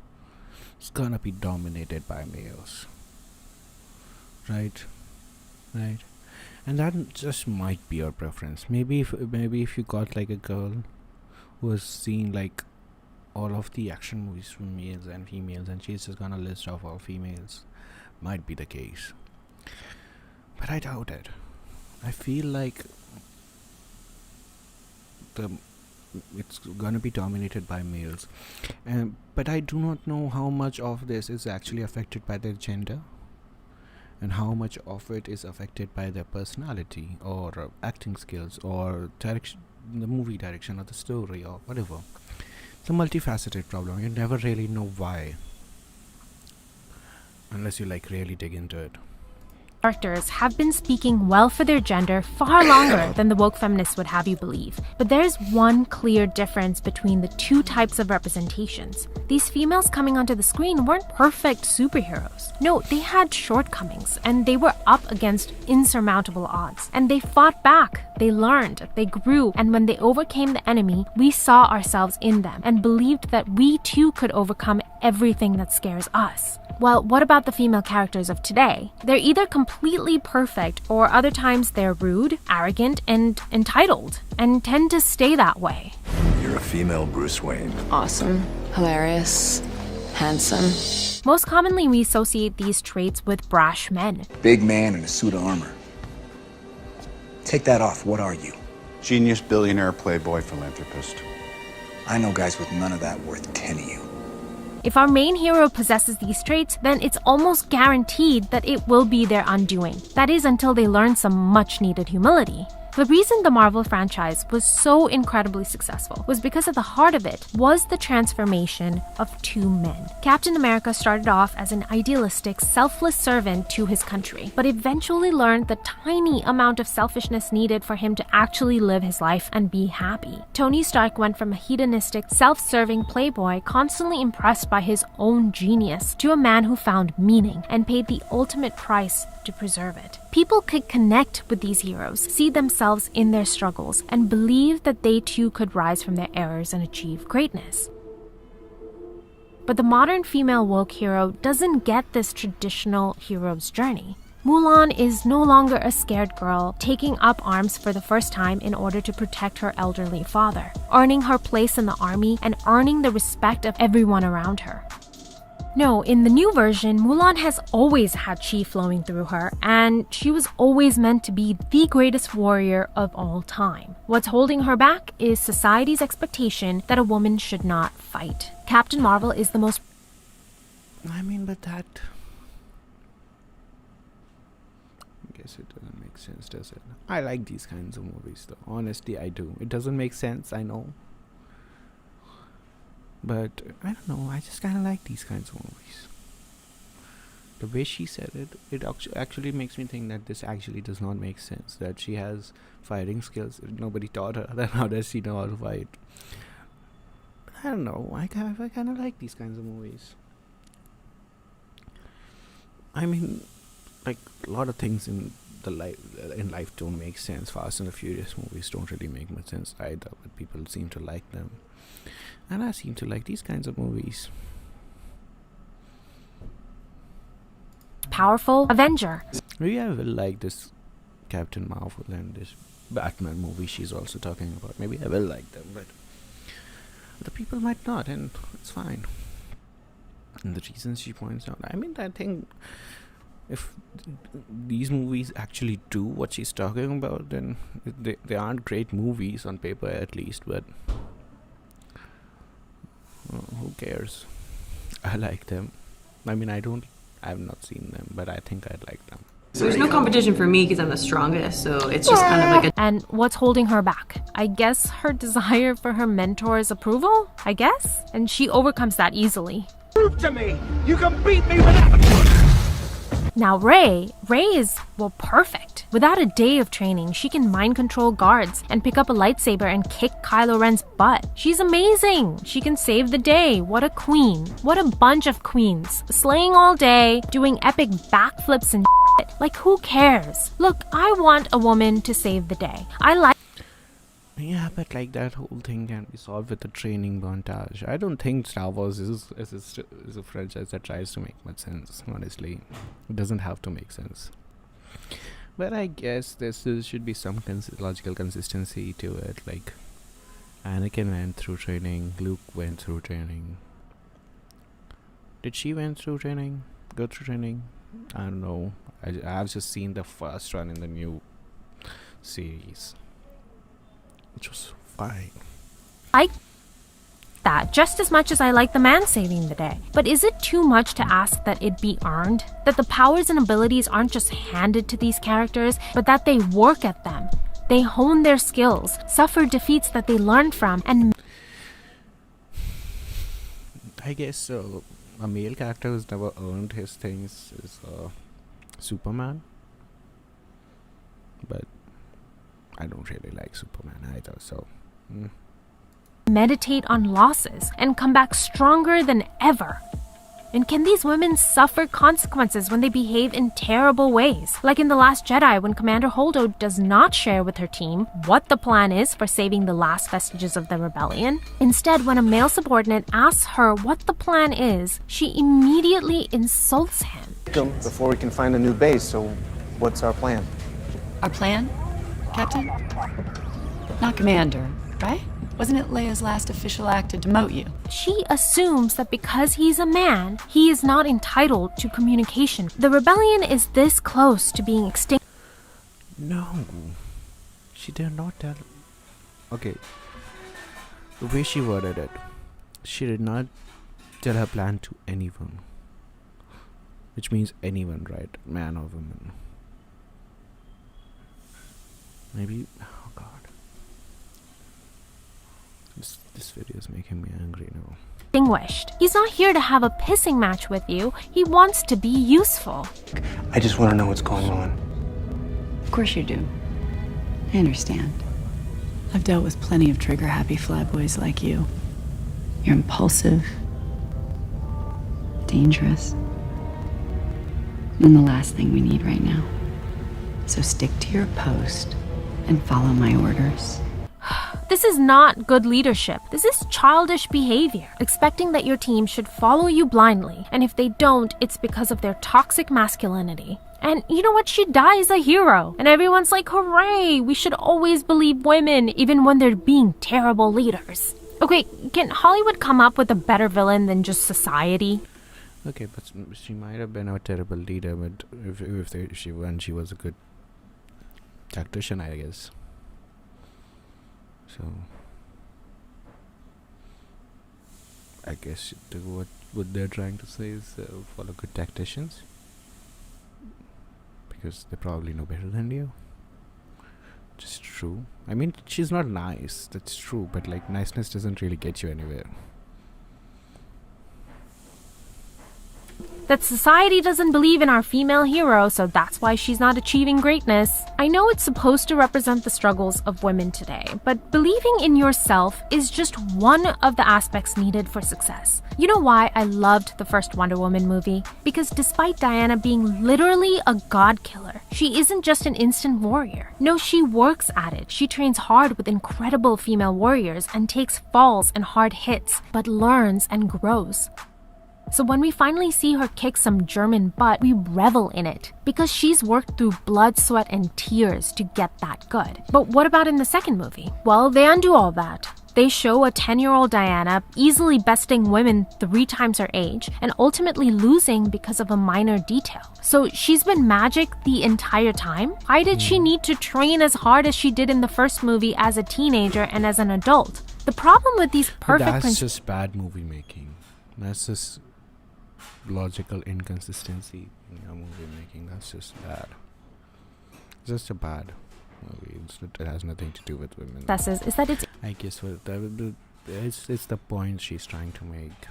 it's gonna be dominated by males, right? And that just might be your preference. Maybe if you got like a girl who was seeing like all of the action movies from males and females, and she's just gonna list off all females, might be the case. But I doubt it. I feel like it's gonna be dominated by males, but I do not know how much of this is actually affected by their gender and how much of it is affected by their personality or acting skills or direction, the movie direction or the story or whatever. It's a multifaceted problem. You never really know why unless you like really dig into it. Characters have been speaking well for their gender far longer than the woke feminists would have you believe. But there's one clear difference between the two types of representations. These females coming onto the screen weren't perfect superheroes. No, they had shortcomings, and they were up against insurmountable odds. And they fought back, they learned, they grew, and when they overcame the enemy, we saw ourselves in them and believed that we too could overcome everything that scares us. Well, what about the female characters of today? They're either completely perfect or other times they're rude, arrogant, and entitled, and tend to stay that way. You're a female Bruce Wayne. Awesome, hilarious, handsome. Most commonly, we associate these traits with brash men. Big man in a suit of armor. Take that off. What are you? Genius, billionaire, playboy, philanthropist. I know guys with none of that worth 10 of you. If our main hero possesses these traits, then it's almost guaranteed that it will be their undoing. That is, until they learn some much-needed humility. The reason the Marvel franchise was so incredibly successful was because at the heart of it was the transformation of two men. Captain America started off as an idealistic, selfless servant to his country, but eventually learned the tiny amount of selfishness needed for him to actually live his life and be happy. Tony Stark went from a hedonistic, self-serving playboy constantly impressed by his own genius to a man who found meaning and paid the ultimate price to preserve it. People could connect with these heroes, see themselves in their struggles, and believe that they too could rise from their errors and achieve greatness. But the modern female woke hero doesn't get this traditional hero's journey. Mulan is no longer a scared girl taking up arms for the first time in order to protect her elderly father, earning her place in the army and earning the respect of everyone around her. No, in the new version, Mulan has always had chi flowing through her, and she was always meant to be the greatest warrior of all time. What's holding her back is society's expectation that a woman should not fight. Captain Marvel is the most... but that... I guess it doesn't make sense, does it? I like these kinds of movies, though. Honestly, I do. It doesn't make sense, I know. But, I don't know, I just kind of like these kinds of movies. The way she said it, it actually makes me think that this actually does not make sense. That she has fighting skills. Nobody taught her. Then how does she know how to fight? I don't know, I kind of like these kinds of movies. I mean, like, a lot of things in life don't make sense. Fast and the Furious movies don't really make much sense either, but people seem to like them. And I seem to like these kinds of movies. Powerful Avenger. Maybe I will like this Captain Marvel and this Batman movie she's also talking about. Maybe I will like them, but the people might not, and it's fine. And the reasons she points out, I think if these movies actually do what she's talking about, then they aren't great movies on paper at least, but who cares? I like them. I've not seen them, but I think I'd like them. So there's no competition for me because I'm the strongest, so it's just kind of like a... And what's holding her back? I guess her desire for her mentor's approval? I guess? And she overcomes that easily. Prove to me you can beat me without... Now Rey is, well, perfect. Without a day of training, she can mind control guards and pick up a lightsaber and kick Kylo Ren's butt. She's amazing. She can save the day. What a queen. What a bunch of queens. Slaying all day, doing epic backflips and shit. Like, who cares? Look, I want a woman to save the day. Yeah, but like that whole thing can be solved with a training montage. I don't think Star Wars is a franchise that tries to make much sense, honestly. It doesn't have to make sense. But I guess should be some logical consistency to it. Like, Anakin went through training, Luke went through training. Did she go through training? I don't know. I've just seen the first one in the new series, which was fine. I that just as much as I like the man saving the day. But is it too much to ask that it be earned? That the powers and abilities aren't just handed to these characters, but that they work at them. They hone their skills, suffer defeats that they learned from, and... I guess a male character who's never earned his things is Superman. But I don't really like Superman either, so... meditate on losses and come back stronger than ever. And can these women suffer consequences when they behave in terrible ways? Like in The Last Jedi, when Commander Holdo does not share with her team what the plan is for saving the last vestiges of the rebellion. Instead, when a male subordinate asks her what the plan is, she immediately insults him. Before we can find a new base, so what's our plan? Our plan, Captain? Not Commander, right? Wasn't it Leia's last official act to demote you? She assumes that because he's a man, he is not entitled to communication. The rebellion is this close to being extinct. No. She did not tell. Okay. The way she worded it, she did not tell her plan to anyone. Which means anyone, right? Man or woman. Maybe. Oh god. This video is making me angry now. Distinguished. He's not here to have a pissing match with you. He wants to be useful. I just want to know what's going on. Of course you do. I understand. I've dealt with plenty of trigger-happy flyboys like you. You're impulsive, dangerous, and the last thing we need right now. So stick to your post and follow my orders. This is not good leadership. This is childish behavior, expecting that your team should follow you blindly, and if they don't, it's because of their toxic masculinity. And you know what? She dies a hero, and everyone's like, hooray, we should always believe women, even when they're being terrible leaders. Okay, can Hollywood come up with a better villain than just society? Okay, but she might have been a terrible leader, but she was a good tactician, I guess. So I guess what they're trying to say is follow good tacticians, because they probably know better than you. Which is true. I mean, she's not nice, that's true, but like niceness doesn't really get you anywhere. That society doesn't believe in our female hero, so that's why she's not achieving greatness. I know it's supposed to represent the struggles of women today, but believing in yourself is just one of the aspects needed for success. You know why I loved the first Wonder Woman movie? Because despite Diana being literally a god killer, she isn't just an instant warrior. No, she works at it. She trains hard with incredible female warriors and takes falls and hard hits, but learns and grows. So when we finally see her kick some German butt, we revel in it, because she's worked through blood, sweat, and tears to get that good. But what about in the second movie? Well, they undo all that. They show a 10-year-old Diana easily besting women 3 times her age and ultimately losing because of a minor detail. So she's been magic the entire time? Why did she need to train as hard as she did in the first movie as a teenager and as an adult? The problem with these perfect... That's just bad movie making. That's just logical inconsistency in your movie making. That's just bad. It's just a bad movie. It has nothing to do with women. Is that it's I guess it's the point she's trying to make.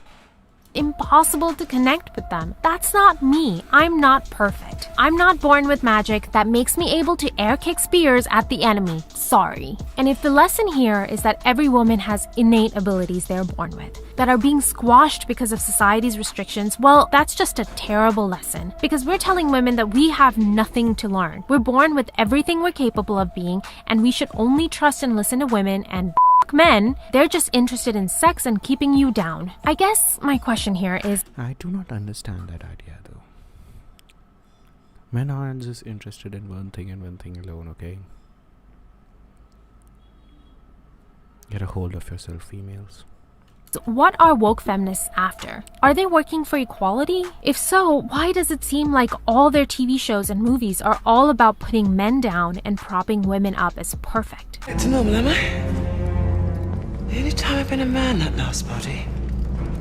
impossible to connect with them. That's not me. I'm not perfect. I'm not born with magic that makes me able to air kick spears at the enemy. Sorry. And if the lesson here is that every woman has innate abilities they're born with that are being squashed because of society's restrictions, well, that's just a terrible lesson, because we're telling women that we have nothing to learn. We're born with everything we're capable of being, and we should only trust and listen to women, and men, they're just interested in sex and keeping you down. I guess my question here is... I do not understand that idea though. Men aren't just interested in one thing and one thing alone, okay? Get a hold of yourself, females. What are woke feminists after? Are they working for equality? If so, why does it seem like all their TV shows and movies are all about putting men down and propping women up as perfect? It's normal, am I? The only time I've been a man that last body.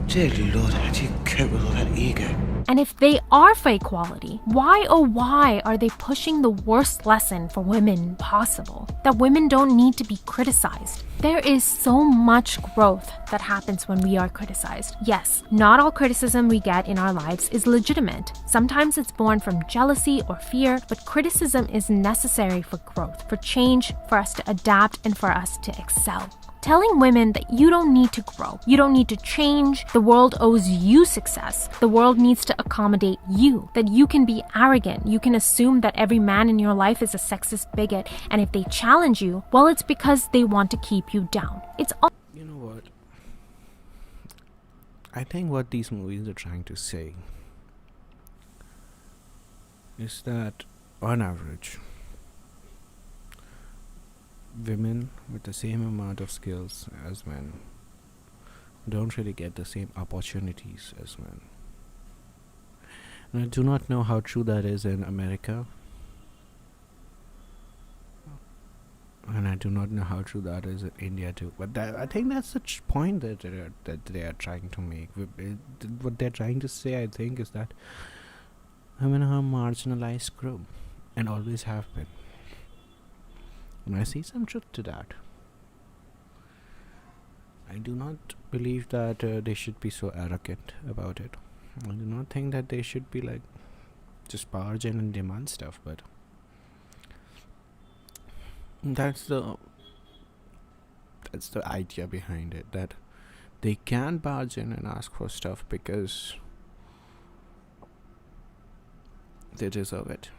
Dear Lord, how do you cope with all that ego? And if they are for equality, why oh why are they pushing the worst lesson for women possible? That women don't need to be criticized. There is so much growth that happens when we are criticized. Yes, not all criticism we get in our lives is legitimate. Sometimes it's born from jealousy or fear, but criticism is necessary for growth, for change, for us to adapt, and for us to excel. telling women that you don't need to grow, you don't need to change, the world owes you success, the world needs to accommodate you, that you can be arrogant, you can assume that every man in your life is a sexist bigot, and if they challenge you, well, it's because they want to keep you down. It's all. You know what? I think what these movies are trying to say is that, on average, women with the same amount of skills as men don't really get the same opportunities as men. And I do not know how true that is in America. And I do not know how true that is in India too. But I think that's the point that they are trying to make. What they're trying to say, I think, is that women are a marginalized group and always have been. And I see some truth to that. I do not believe that they should be so arrogant about it. I do not think that they should be like just barge in and demand stuff, but that's the idea behind it, that they can barge in and ask for stuff because they deserve it.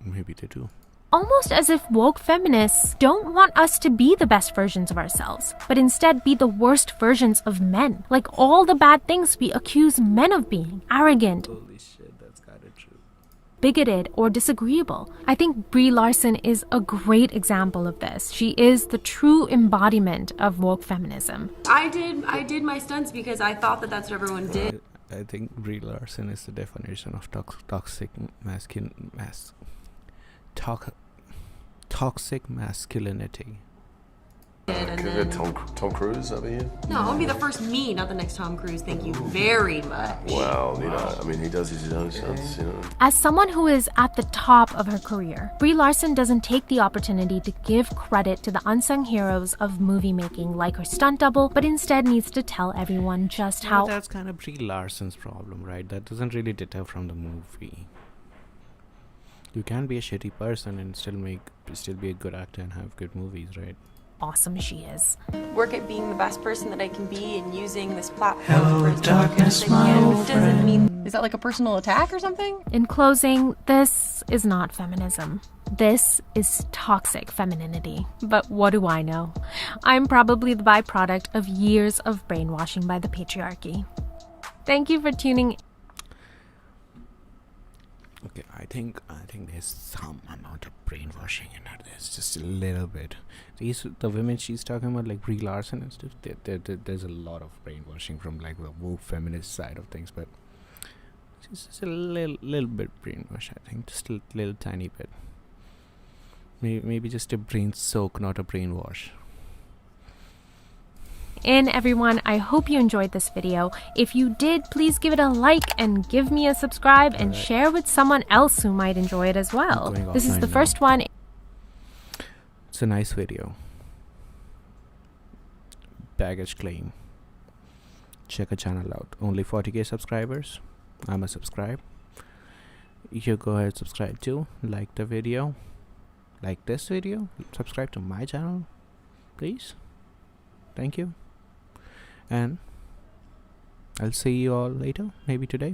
Maybe they do. Almost as if woke feminists don't want us to be the best versions of ourselves, but instead be the worst versions of men. Like all the bad things we accuse men of being: arrogant, Holy shit, that's kinda true. bigoted, or disagreeable. I think Brie Larson is a great example of this. She is the true embodiment of woke feminism. I did my stunts because I thought that that's what everyone did. I think Brie Larson is the definition of toxic masculinity. Could Tom Cruise over here? No, I want to be the first me, not the next Tom Cruise. Thank you very much. Well, you know, I mean, he does his own stunts, you know. As someone who is at the top of her career, Brie Larson doesn't take the opportunity to give credit to the unsung heroes of movie making like her stunt double, but instead needs to tell everyone just how... That's kind of Brie Larson's problem, right? That doesn't really deter from the movie. You can be a shitty person and still be a good actor and have good movies, right? awesome she is. Work at being the best person that I can be and using this platform for as much as I can. It doesn't mean... Is that like a personal attack or something? In closing, this is not feminism. This is toxic femininity. But what do I know? I'm probably the byproduct of years of brainwashing by the patriarchy. Thank you for tuning in. Okay, I think there's some amount of brainwashing in her. There's just a little bit. The women she's talking about, like Brie Larson and stuff, there's a lot of brainwashing from like the woke feminist side of things, but she's just a little bit brainwashed, I think, just a little tiny bit. Maybe just a brain soak, not a brainwash. And everyone, I hope you enjoyed this video. If you did, please give it a like and give me a subscribe and share with someone else who might enjoy it as well. This is the first one. It's a nice video. Baggage claim. Check her channel out. Only 40k subscribers. I'm a subscribe. You go ahead, subscribe too. Like the video. Like this video. Subscribe to my channel, please. Thank you. And I'll see you all later, maybe today.